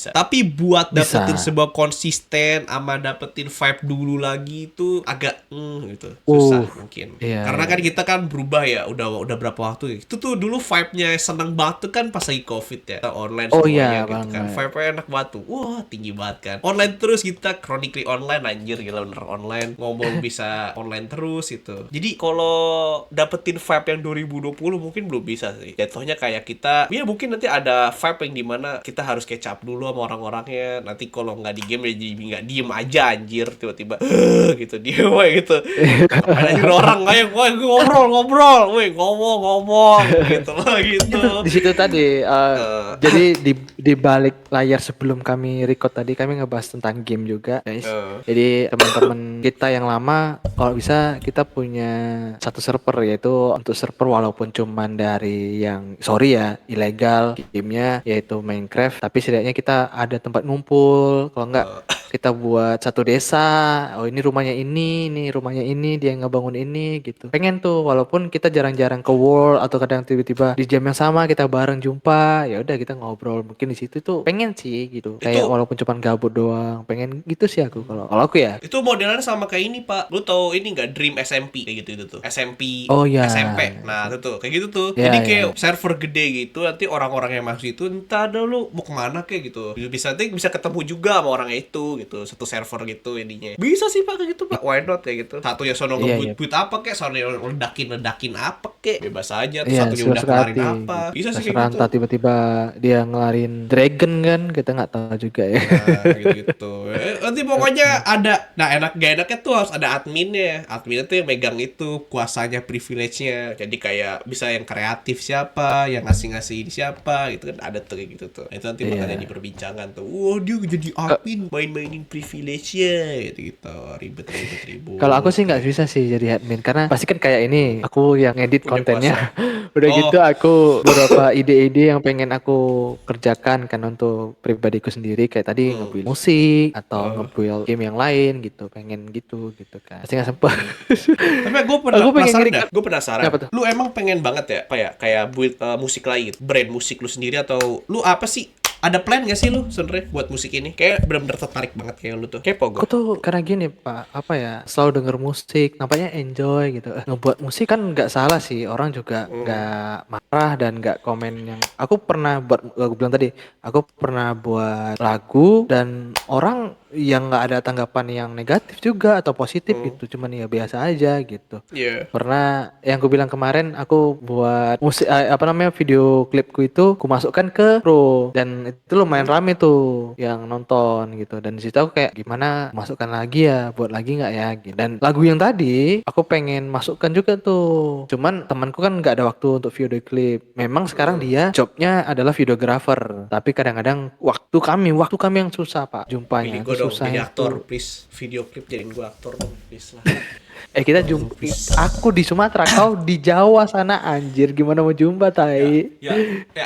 tapi buat dapetin Bisa. sebuah konsisten sama dapetin vibe dulu lagi itu agak gitu susah mungkin iya, karena iya. kan kita kan berubah ya udah berapa waktu ya. Itu tuh dulu vibe-nya seneng banget tuh kan pas lagi covid ya, kita online Oh semuanya iya, gitu kan, banget. vibe-nya enak banget tuh, wah tinggi banget kan, online terus kita chronically online anjir gila bener online ngomong bisa online terus gitu. Jadi kalau dapetin vibe yang 2020 mungkin belum bisa sih. Jatuhnya kayak kita, ya mungkin nanti ada vibe yang dimana kita harus catch up dulu sama orang-orangnya. Nanti kalau nggak di game ya jadi nggak diem aja anjir, tiba-tiba gitu diem woy gitu. Ada juga orang kayak woy ngobrol, woy ngomong gitu loh gitu. Di situ tadi jadi di balik layar sebelum kami record tadi kami ngebahas tentang game juga guys. Jadi teman-teman kita yang lama kalau bisa kita punya satu server, yaitu untuk server walaupun cuman dari yang sorry ya ilegal gamenya yaitu Minecraft, tapi setidaknya kita ada tempat ngumpul. Kalau enggak kita buat satu desa, oh ini rumahnya ini rumahnya ini, dia ngebangun ini gitu. Pengen tuh walaupun kita jarang-jarang ke world atau kadang tiba-tiba di jam yang sama kita bareng jumpa, ya udah kita ngobrol. Mungkin di situ tuh pengen sih gitu. Kayak walaupun cuma gabut doang, pengen gitu sih aku kalau aku ya. Itu modelnya sama kayak ini Pak. Lu tau ini nggak Dream SMP kayak gitu itu tuh. SMP, Oh ya. SMP. Nah itu tuh kayak gitu tuh. Ya, Jadi ya. kayak server gede gitu. Nanti orang-orang yang masuk itu entah ada lu mau kemana kayak gitu. Nanti bisa ketemu juga sama orangnya itu gitu. Satu server gitu ininya. Bisa sih Pak kayak gitu Pak. Why not kayak gitu. Satunya sono Iya, ngebut-but apa kayak, sono ledakin apa kayak. Bebas aja. Terus Iya, satunya udah suka-suka kelarin hati. apa. Bisa sih kayak Seranta gitu. tiba-tiba dia ngelarin dragon kan, kita nggak tahu juga ya. Nah, gitu. Nanti pokoknya ada, nah gak enaknya tuh harus ada adminnya. Adminnya tuh yang megang itu kuasanya, privilege-nya. Jadi kayak bisa yang kreatif siapa, yang ngasih ini siapa, gitu kan ada tuh kayak gitu tuh. Itu nanti bakal Iya. jadi perbincangan tuh. Wah dia jadi admin, main-mainin privilege-nya, gitu. Ribet. Kalau aku sih nggak bisa sih jadi admin karena pasti kan kayak ini aku yang edit Punya kontennya. kuasa. Udah Oh. gitu aku beberapa ide-ide yang pengen aku kerjakan kan untuk pribadiku sendiri, kayak tadi nge-build musik atau nge-build game yang lain gitu, pengen gitu kan. Pasti nggak sempet. Tapi gue Aku pengen penasaran nge-record. dah. Gue penasaran. Apa tuh? Lu emang pengen banget ya, apa ya, kayak build musik lain, brand musik lu sendiri, atau lu apa sih? Ada plan gak sih lu sebenernya buat musik ini? Kayak bener-bener tertarik banget kayak lu tuh. Kepo gue. Aku tuh karena gini Pak, apa ya, selalu denger musik, nampaknya enjoy gitu. Ngebuat musik kan nggak salah sih, orang juga nggak marah dan nggak komen yang. Aku pernah buat, aku bilang tadi, aku pernah buat lagu dan orang yang nggak ada tanggapan yang negatif juga atau positif gitu, cuman ya biasa aja gitu. Iya. Pernah yang aku bilang kemarin, aku buat musik apa namanya, video klipku itu aku masukkan ke Pro dan itu lumayan rame tuh yang nonton gitu, dan di situ aku kayak gimana masukkan lagi ya, buat lagi nggak ya gitu. Dan lagu yang tadi aku pengen masukkan juga tuh, cuman temanku kan nggak ada waktu untuk video klip klip. Memang sekarang dia jobnya adalah videographer, tapi kadang-kadang waktu kami yang susah Pak Pilih jumpanya. gue dong, Susah jadi aktor, itu. please. Video klip jadiin gue aktor dong, please lah. Kita jumpa. Aku di Sumatera, kau di Jawa sana anjir. Gimana mau jumpa tai? Ya,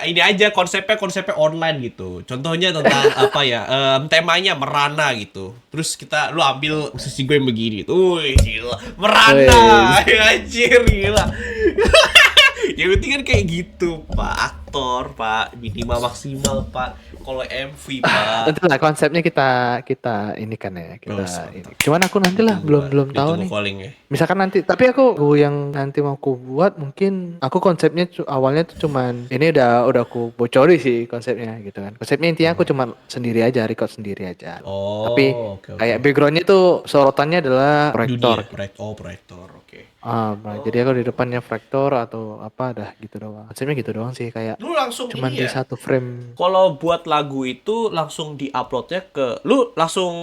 ini aja konsepnya online gitu. Contohnya tentang apa ya? Temanya merana gitu. Terus lu ambil musisi gue yang begini. Wih, gila. Merana. Anjir, gila. Yang penting kan kayak gitu, Pak. Aktor, Pak. Minimal maksimal, Pak. Kalau MV, Pak. Itulah konsepnya kita ini kan ya. Ini. Cuman aku nanti lah belum tahu nih. Calling ya. Misalkan nanti, tapi aku yang nanti mau aku buat mungkin aku konsepnya awalnya tuh cuman ini udah aku bocori sih konsepnya gitu kan. Konsepnya intinya aku cuma sendiri aja, record sendiri aja. Oh, tapi kayak backgroundnya tuh sorotannya adalah proyektor. Proyektor, oke. Jadi aku di depannya proyektor atau apa dah gitu doang. Konsepnya gitu doang sih kayak. Lu langsung Cuman ini di ya? satu frame. Kalau buat lagu itu langsung diuploadnya ke lu langsung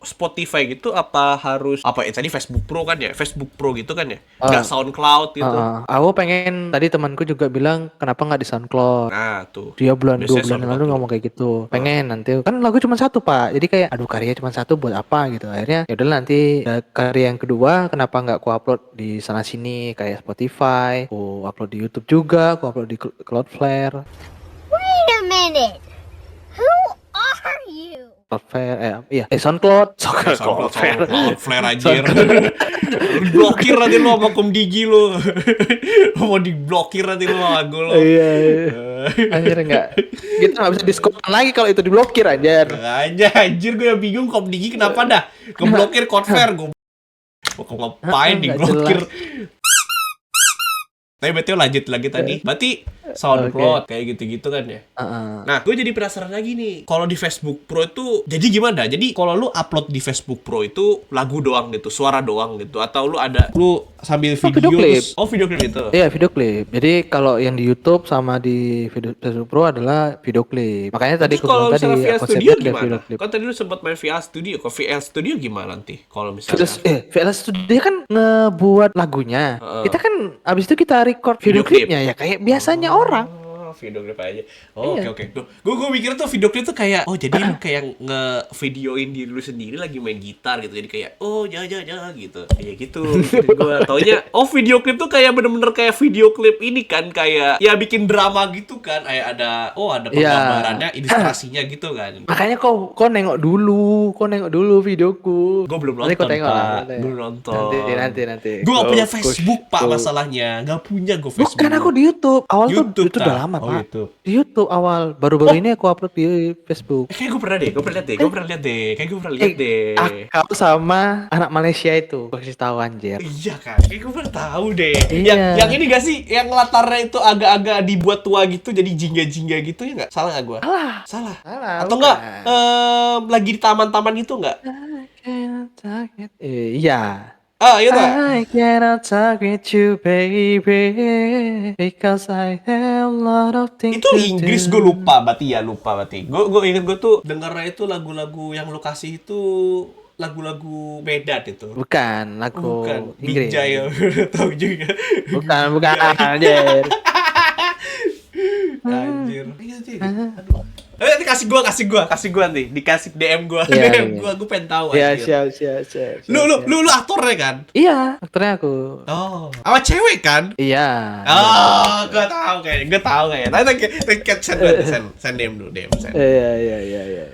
Spotify gitu apa harus apa ya tadi Facebook Pro kan ya? Facebook Pro gitu kan ya? Nggak SoundCloud gitu. Aku pengen tadi temanku juga bilang kenapa nggak di SoundCloud. Nah, tuh. Dia bulan 2 Biasanya bulan yang lalu SoundCloud ngomong kayak gitu. Pengen nanti kan lagu cuma satu Pak. Jadi kayak aduh karya cuma satu buat apa gitu. Akhirnya ya udah nanti karya yang kedua kenapa nggak ku upload di sana sini kayak Spotify, ku upload di YouTube juga, ku upload di Cloudflare. Wait a minute. Who are you? SoundCloud. Cloudflare anjir. Blokir nanti lu sama Komdigi lu. Mau diblokir nanti lu sama lagu lu. Iya. Anjir enggak. Kita enggak bisa diskon lagi kalau itu diblokir anjir. Anjir gue yang bingung Komdigi kenapa dah keblokir Cloudflare gue. Ngapain diblokir? Tapi berarti lanjut lagi tadi. Berarti SoundCloud kayak gitu-gitu kan ya. Nah, gue jadi penasaran lagi nih. Kalau di Facebook Pro itu jadi gimana? Jadi kalau lu upload di Facebook Pro itu lagu doang gitu, suara doang gitu atau lu sambil video klip. video klip itu. Iya, video klip. Jadi kalau yang di YouTube sama di Facebook Pro adalah video klip. Makanya tadi aku bilang tadi VL Studio gimana? video klip. Kan tadi lu sempat main VL Studio. Kok VL Studio gimana nanti? Kalau misalnya VL Studio kan ngebuat lagunya. Kita kan abis itu kita record video klipnya ya kayak biasanya orang. Video klip aja. Oke. Gue mikir tuh video klip tuh kayak jadi lu kayak nge-videoin diri lu sendiri lagi main gitar gitu. Jadi kayak gitu. Kayak gitu. Gue taunya video klip tuh kayak bener-bener kayak video klip ini kan kayak ya bikin drama gitu kan. Kayak ada penggambarannya, ilustrasinya gitu kan. Makanya kau nengok dulu videoku. Gue belum Nanti nonton, kau tengok Pak. Belum nonton. Nanti. Gue gak punya Facebook, Pak, masalahnya. Gak punya gue Facebook. Bukan aku di YouTube. Awal tuh itu udah lama, Pak. YouTube. Di YouTube awal baru-baru ini aku upload di Facebook. Kayak gue pernah lihat deh. Aku sama anak Malaysia itu, gue kasih tahu anjir. Iya kan, kayak gue pernah tahu deh. Iya. Yang ini gak sih, yang latarnya itu agak-agak dibuat tua gitu, jadi jingga-jingga gitu ya nggak? Salah nggak gue? Salah. Atau bukan. nggak? Lagi di taman-taman gitu nggak? Iya. Iya tak? I cannot talk with you baby because I have a lot of things Itu to Inggris do. gue lupa berarti. Gue inget gue tuh dengarnya itu lagu-lagu yang lu kasih itu lagu-lagu Medan itu. Bukan lagu Inggris. Bijay ya, tahu juga. Bukan anjir. Anjir. Aduh. Nanti kasih gua nih, dikasih DM gua. Iya, DM gua pengen tahu Iya, anjir. siap. Lu aktornya kan? Iya, aktornya aku. Oh, sama cewek kan? Iya. Oh, gua tahu kayaknya. Nanti send DM dulu, send. Iya.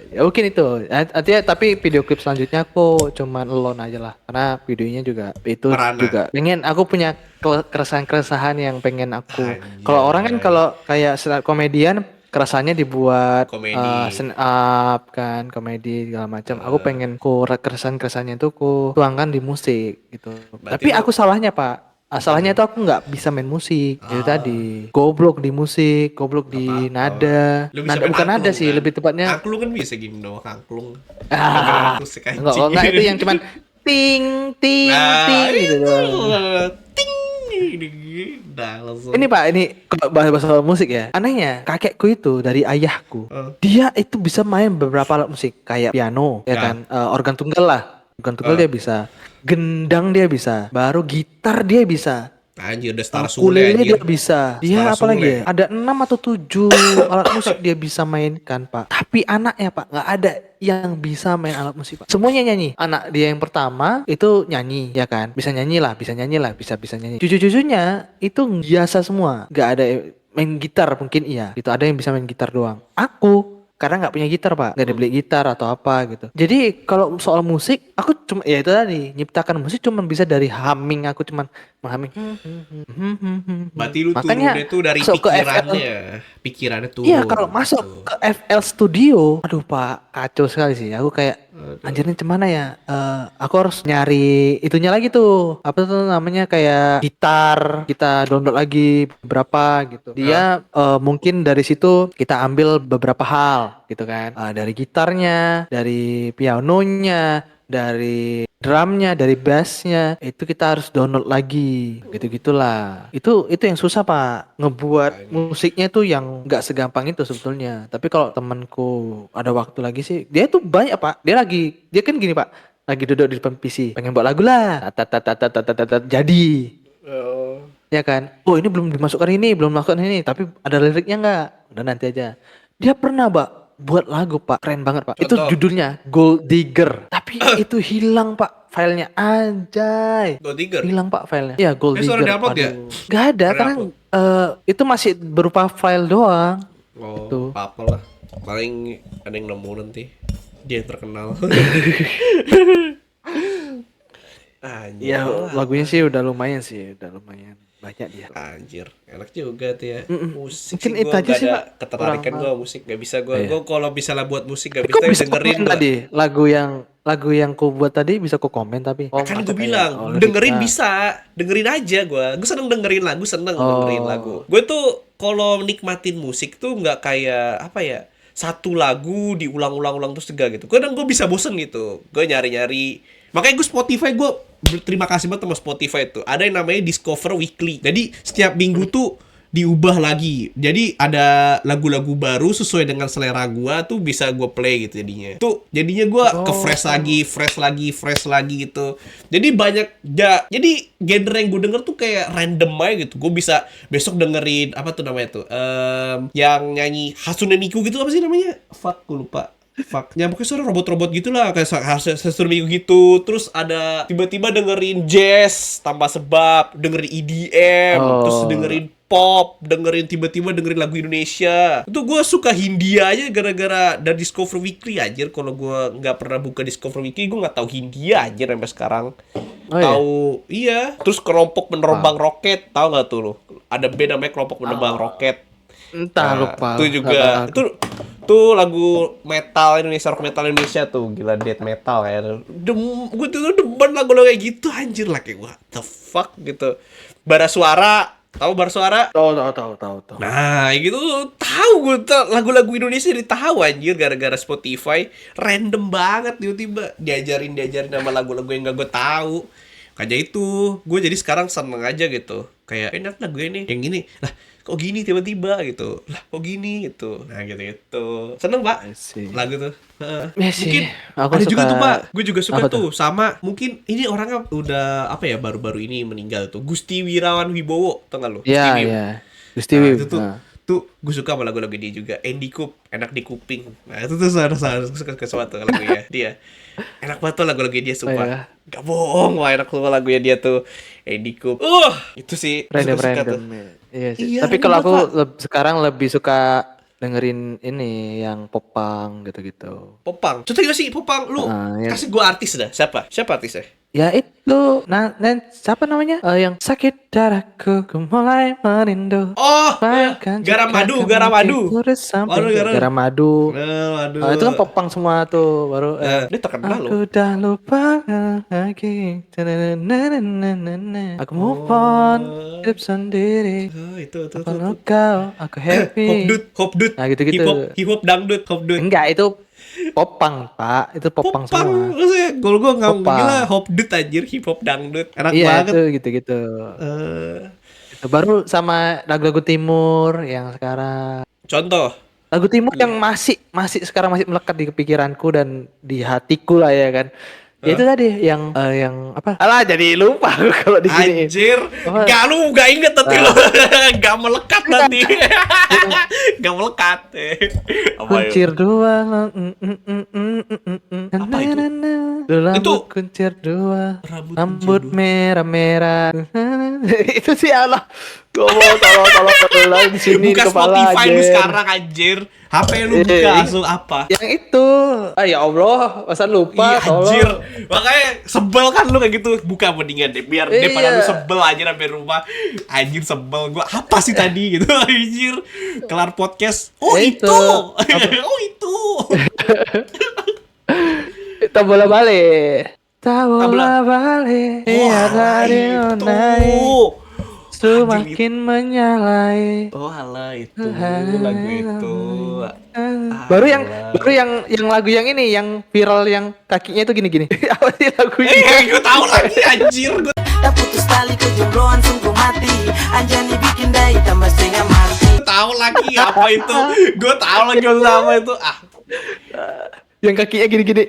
Ya mungkin itu. Artinya tapi video klip selanjutnya aku cuman alone aja lah. Karena videonya juga itu Merana. juga pengen aku punya keresahan-keresahan yang pengen aku. Anjay. Kalau orang kan kalau kayak komedian keresahannya dibuat Komedi. stand up kan, komedi segala macam. Aku pengen keresahan-keresahannya itu ku tuangkan di musik gitu. Berarti Tapi aku salahnya, Pak. Salahnya itu aku nggak bisa main musik. Itu tadi goblok di musik, goblok di nada. Lu bisa Nada main bukan nada angklung, sih, kan? lebih tepatnya Angklung kan bisa gini dong, angklung. Musik anjing. enggak itu yang cuman ting ting gitu doang. Ting. Dah langsung. Ini Pak, ini kalau bahasa musik ya. Anehnya, kakekku itu dari ayahku. Dia itu bisa main beberapa alat musik kayak piano, ya kan, organ tunggal lah. Organ tunggal dia bisa, gendang dia bisa, baru gitar dia bisa. Anjir, udah Star Sule Ukulele anjir. dia bisa. Dia Star apalagi Sule. ya? Ada 6 atau 7 alat musik dia bisa mainkan, Pak. Tapi anaknya, Pak, nggak ada yang bisa main alat musik, Pak. Semuanya nyanyi. Anak dia yang pertama itu nyanyi, ya kan? Bisa nyanyi lah, bisa nyanyi. Cucu-cucunya itu biasa semua. Nggak ada main gitar mungkin iya. Itu ada yang bisa main gitar doang. Aku karena nggak punya gitar, Pak, nggak ada beli gitar atau apa gitu. Jadi kalau soal musik aku cuma ya itu tadi nyiptakan musik cuma bisa dari humming, aku cuman menghumming. Berarti lu Makanya turunnya tuh dari masuk ke pikirannya. Pikirannya turun. Iya, kalau masuk gitu. ke FL Studio, aduh Pak, kacau sekali sih. Aku kayak anjir ini cemana ya? Aku harus nyari itunya lagi tuh. Apa tuh namanya kayak gitar, kita download lagi beberapa gitu. Dia mungkin dari situ kita ambil beberapa hal gitu kan. Dari gitarnya, dari pianonya, dari drumnya, dari bassnya, itu kita harus download lagi, gitu-gitulah. Itu yang susah, Pak, ngebuat musiknya tuh yang nggak segampang itu sebetulnya. Tapi kalau temanku ada waktu lagi sih, dia tuh banyak, Pak. Dia kan gini, Pak, lagi duduk di depan PC, pengen buat lagu lah, jadi, ya kan? Oh ini belum dimasukkan ini, tapi ada liriknya nggak? Udah nanti aja. Dia pernah, Pak, buat lagu, Pak, keren banget, Pak. Itu Contoh? judulnya Gold Digger, tapi itu hilang, Pak, filenya, anjay. Gold Digger. Hilang, Pak, filenya. Iya, Gold Terus udah Digger. di-upload ya? Gak ada, Udah karena itu masih berupa file doang. Oh, Gitu. apa lah. Paling ada yang nemu nanti. Dia yang terkenal. Anjir. Ya, lagunya sih udah lumayan banyak dia. Anjir, enak juga tuh ya. Musik Mungkin sih itu gua aja gak sih, ada Pak. ketertarikan Kurang gua musik, gak bisa gua. Iya. Gua kalau misalnya buat musik gak Kok bisa bisa dengerin komen gua. tadi lagu yang ku buat tadi bisa ku komen tapi Kan masa gue kayak, bilang, dengerin bisa, dengerin aja gua. Gue seneng dengerin lagu, dengerin lagu. Gue tuh kalau nikmatin musik tuh nggak kayak apa ya, satu lagu diulang-ulang terus juga gitu. Kadang gue bisa bosen gitu. Gue nyari-nyari. Makanya gue Spotify, gue berterima kasih banget sama Spotify tuh. Ada yang namanya Discover Weekly. Jadi setiap minggu tuh diubah lagi. Jadi ada lagu-lagu baru sesuai dengan selera gua tuh bisa gua play gitu jadinya. Tuh jadinya gua ke fresh lagi gitu. Jadi banyak jadi genre yang gue denger tuh kayak random aja gitu. Gue bisa besok dengerin apa tuh namanya tuh? Yang nyanyi Hatsune Miku gitu, apa sih namanya? Fuck, gue lupa. Fucknya pokoknya suara robot-robot gitulah, kayak Hatsune Miku gitu. Terus ada tiba-tiba dengerin jazz tanpa sebab, dengerin EDM, terus dengerin pop, tiba-tiba dengerin lagu Indonesia. Itu gue suka Hindia aja gara-gara dari Discover Weekly anjir. Kalau gue nggak pernah buka Discover Weekly, gue nggak tahu Hindia anjir sampai sekarang. Tahu iya. Terus Kelompok Penerbang Roket, tahu nggak tuh lo? Ada band namanya Kelompok Penerbang Roket. entah lupa. Itu juga tuh lagu metal Indonesia, rock metal Indonesia tuh, gila, death metal kayak. Gue tuh demen lagu-lagu kayak gitu anjir lah, kayak what the fuck gitu. Bara Suara, tahu Bara Suara? Tahu. Nah, gitu tahu gue tuh lagu-lagu Indonesia tahu anjir gara-gara Spotify. Random banget tiba-tiba diajarin nama lagu-lagu yang gak gue tahu. Kayak itu, gue jadi sekarang seneng aja gitu. Kayak enak lagu ini, yang gini. Lah, kok gini tiba-tiba gitu. Lah, kok gini gitu. Nah, gitu. Seneng, Pak. Lagu tuh. Mungkin aku ada suka, juga tuh, Pak. Gue juga suka apa tuh sama, mungkin ini orangnya udah apa ya, baru-baru ini meninggal tuh. Gusti Wirawan Wibowo, tau gak lu? Iya. Gusti Nah, Wib. itu tuh gue suka sama lagu-lagu dia juga. Andy Coop, enak di kuping. Nah, itu tuh suka sesuatu lagunya dia. Enak banget tuh lagu-lagu dia, sumpah. Oh, iya. Gak bohong, wah enak semua lagunya dia tuh. Andy Coop. Itu sih suka tuh. Iya sih. Iya, Tapi random kalau aku banget, sekarang lebih suka dengerin ini yang popang gitu-gitu. Popang. Contoh gak sih Popang? Lu Ya. kasih gue artis dah. Siapa artisnya? Ya itu, siapa namanya? Yang sakit darahku, ku mulai merindu. Oh, Bayangkan Garam jika Madu, kamu Garam Madu. tidur sampingku. Garam. Garam Madu. Waduh. Itu kan popang semua tuh, baru. Dia terkenal loh. Aku dah lupa lagi. Aku move on, hidup sendiri. Itu. Kalau kau, aku happy. Hopdut. Nah, gitu-gitu. Hip hop dangdut, hopdut. Enggak, itu popang, Pak. Itu popang semua. Maksudnya kalau gue nggak Popang. gila hopdut anjir, hip hop dangdut. Enak Iya, banget. itu gitu-gitu. Itu baru sama lagu-lagu timur yang sekarang. Contoh. Lagu timur yang masih sekarang masih melekat di pikiranku dan di hatiku lah ya kan. Ya itu tadi yang apa? Alah jadi lupa aku kalau di sini. Anjir, Apa? gak inget nanti lo, gak melekat nanti, gak melekat. Apa ya? Kuncir dua. Apa itu? Rambut Itu- kuncir dua. Rambut Rambut kuncir merah-merah. Itu sih Allah. Tolong di sini Buka di kepala Spotify lu anjir. sekarang anjir. HP lu buka langsung apa? Yang itu. Ah ya Allah, masa lupa Iya anjir. tolong. Makanya sebel kan lu kayak gitu. Buka mendingan deh biar Iya. daripada lu sebel aja sampai rumah. Anjir sebel gua. Apa sih tadi gitu anjir. Kelar podcast. Oh Ya itu. itu. Oh itu. Tak bola balik. Tak bola balik. Iya Wah, dari itu. naik. Semakin menyalai. Oh halah itu lagu itu. Baru yang lagu yang ini yang viral yang kakinya itu gini-gini. Apa sih lagunya? Gue tahu lagi anjir. Gua Tak putus tali kejombloan sungguh mati. Anjani bikin dai tambah setengah mati. tahu lagi apa itu. Gue tahu lagi apa itu. Yang kakinya gini-gini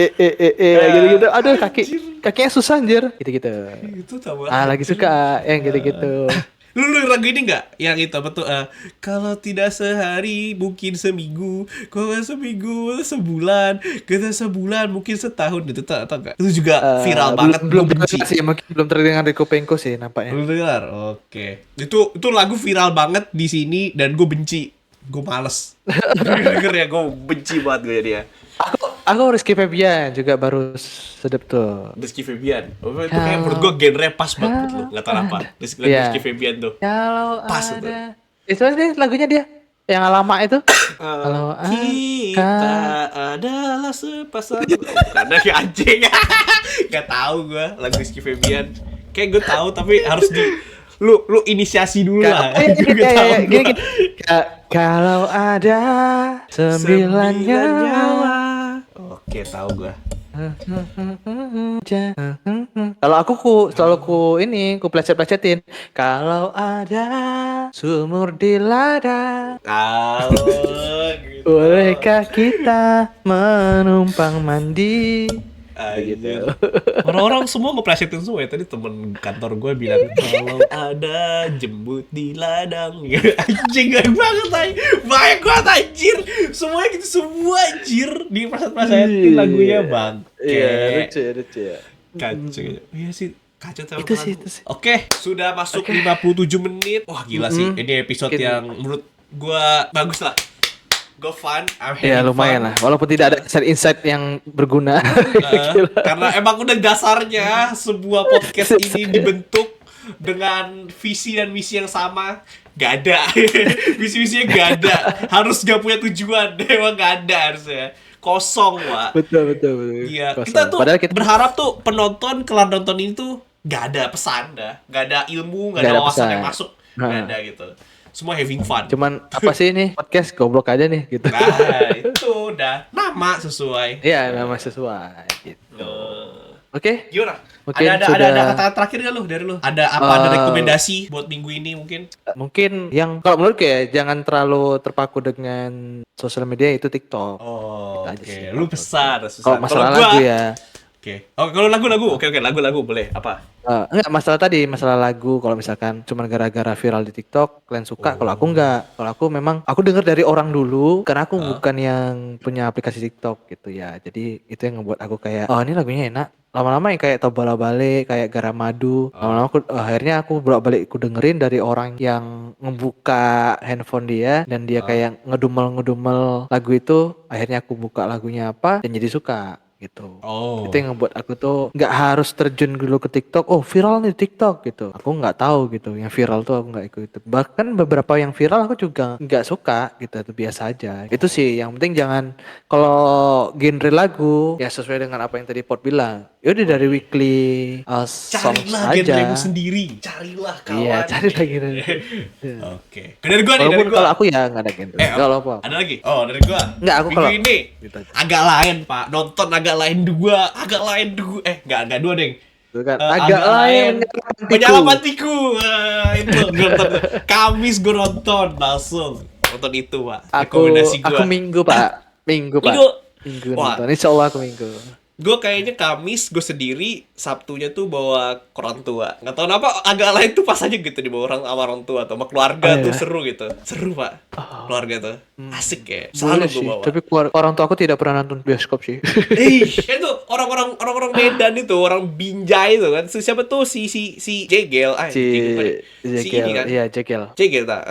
gitu-gitu. Aduh kakinya susah anjir. Gitu-gitu. Itu tahu. Lagi suka yang gitu-gitu. Lu lagu ini nggak yang itu apa tuh kalau tidak sehari mungkin seminggu, kalau nggak seminggu sebulan, kita sebulan mungkin setahun itu tau nggak? Itu juga viral banget. Belum Gua benci. sih, mungkin belum terdengar di kupengku sih nampaknya. Belum dengar? Oke. Itu lagu viral banget di sini dan gue benci. Gue males. Denger ya, gue benci banget gue jadi ya. Aku Rizky Febian juga baru sedep tuh. Rizky Febian. Itu kayak menurut gue genre pas banget lu. Gak tau apa. Iya. Rizky Febian tuh. Kalau Pas ada itu sih lagunya dia yang lama itu. Kalau Kita adalah sepasang. Karena kayak anjing. Gak tahu gue lagu Rizky Febian. Kayak gue tahu tapi harus lu inisiasi dulu lah. Gini. Kalau ada 9 nyawa. Oke, tahu gue. Kalau aku selalu ku pleset-plesetin. Kalau ada sumur di ladang, Gitu. bolehkah kita menumpang mandi? Gitu. Orang-orang semua ngeplesetin semua ya. Tadi temen kantor gue bilang kalau ada jembut di ladang. Anjing gak banget ay. Banyak banget anjir. Semuanya gitu semua anjir. Di pleset-plesetin lagunya bang. Iya, lucu ya. Kacau. Iya sih. Kacau sama Itu sih, lagu. itu sih. Oke, sudah masuk 57 menit. Wah gila sih. Ini episode yang menurut gue bagus lah. Go fun. Ya lumayan lah, walaupun tidak ada insight yang berguna. Karena emang udah dasarnya sebuah podcast ini dibentuk dengan visi dan misi yang sama. Gak ada. Visi-misinya gak ada. Harus gak punya tujuan. Emang gak ada harusnya. Kosong, Wak. Betul. Iya, Kosong. kita tuh Padahal kita berharap tuh penonton kelar nonton ini tuh gak ada pesan dah. Gak ada ilmu, gak ada wawasan yang masuk. Gak ada gitu. Semua having fun. cuman apa sih ini podcast goblok aja nih gitu. Nah, itu udah nama sesuai. Iya, nama sesuai gitu. Oke. Gimana? Mungkin Ada sudah- kata terakhir gak lu dari lu? Ada apa ada rekomendasi buat minggu ini mungkin? Mungkin yang kalau menurut ya jangan terlalu terpaku dengan sosial media itu TikTok. Oh, Gitu aja oke. sih. Lu besar. Kalau masalah lagu ya. Oke. Oh, kalau lagu. Oke, lagu boleh. Apa? Enggak, masalah lagu kalau misalkan cuman gara-gara viral di TikTok kalian suka, kalau aku enggak. Kalau aku memang aku dengar dari orang dulu karena aku bukan yang punya aplikasi TikTok gitu ya. Jadi itu yang ngebuat aku kayak oh ini lagunya enak. Lama-lama yang kayak Tobola-balik, kayak Garam Madu. Lama-lama akhirnya aku bolak-balik aku dengerin dari orang yang ngebuka handphone dia dan dia kayak ngedumel lagu itu. Akhirnya aku buka lagunya apa dan jadi suka gitu. Oh. Itu yang ngebuat aku tuh nggak harus terjun dulu ke TikTok. Oh viral nih TikTok gitu. Aku nggak tahu gitu. Yang viral tuh aku nggak ikut. Bahkan beberapa yang viral aku juga nggak suka gitu. Itu biasa aja. Itu sih yang penting jangan kalau genre lagu ya sesuai dengan apa yang tadi Pot bilang. Yaudah dari weekly songs Carilah aja. genremu sendiri. Carilah kawan. Iya cari lagi. Oke. Dari gua nih, Walaupun dari gua. kalau aku ya nggak ada genre. Kalau apa? Ada lagi? Oh, dari gua. Nggak, aku Minggu kalau- ini Gitu aja. agak lain, Pak. Nonton agak lain dua. Enggak dua, Deng. Itu kan Agak lain. Penyalaman tiku. Itu gua nonton. Kamis gue nonton langsung. Nonton itu, Pak. Aku Rekomendasi gua. minggu Pak. Minggu Pak. Minggu. Minggu Wah. nonton. Insya Allah aku minggu. Gue kayaknya Kamis gue sendiri, Sabtunya tuh bawa ke orang tua. Nggak tahu kenapa agak lain tuh pas aja gitu dibawa sama orang tua atau sama keluarga Oh, tuh iya. seru gitu. Seru pak, keluarga tuh asik ya. Boleh Selalu gue sih, bawa. tapi orang tua aku tidak pernah nonton bioskop sih. Itu orang-orang Medan itu, orang Binjai itu kan. Siapa tuh si Jegel, Jegel kan ya? Si ini kan. Iya, Jegel. Jegel tak?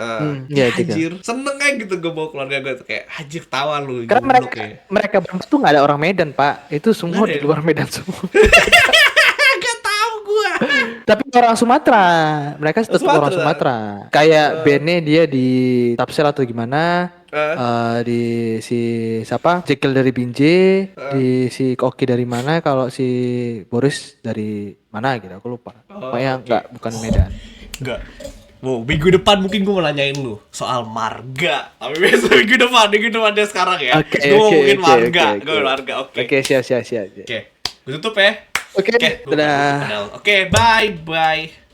Iya, Jegel. Anjir, seneng kan gitu gue bawa keluarga gue tuh kayak anjir tawa lu. Karena goblok ya. mereka berdua tuh nggak ada orang Medan, Pak. Itu semua Nggak ada di ya? luar Medan semua. Gak tahu gue. Tapi orang Sumatera. Mereka tetap Sumatera. orang Sumatera. Kayak bandnya dia di Tapsel atau gimana. Di si siapa? Jekyll dari Binjai, di si Oki dari mana, kalau si Boris dari mana gitu, aku lupa. Pokoknya oke. bukan Medan. Enggak. Wow, minggu depan mungkin gue mau nanyain lu soal marga. Tapi besok minggu depan dia sekarang ya. Oke, Gue mau ngomongin oke, marga. oke. Gue marga, oke. Oke, siap. Oke, gue tutup ya. Oke, Oke, dadah. Oke, bye.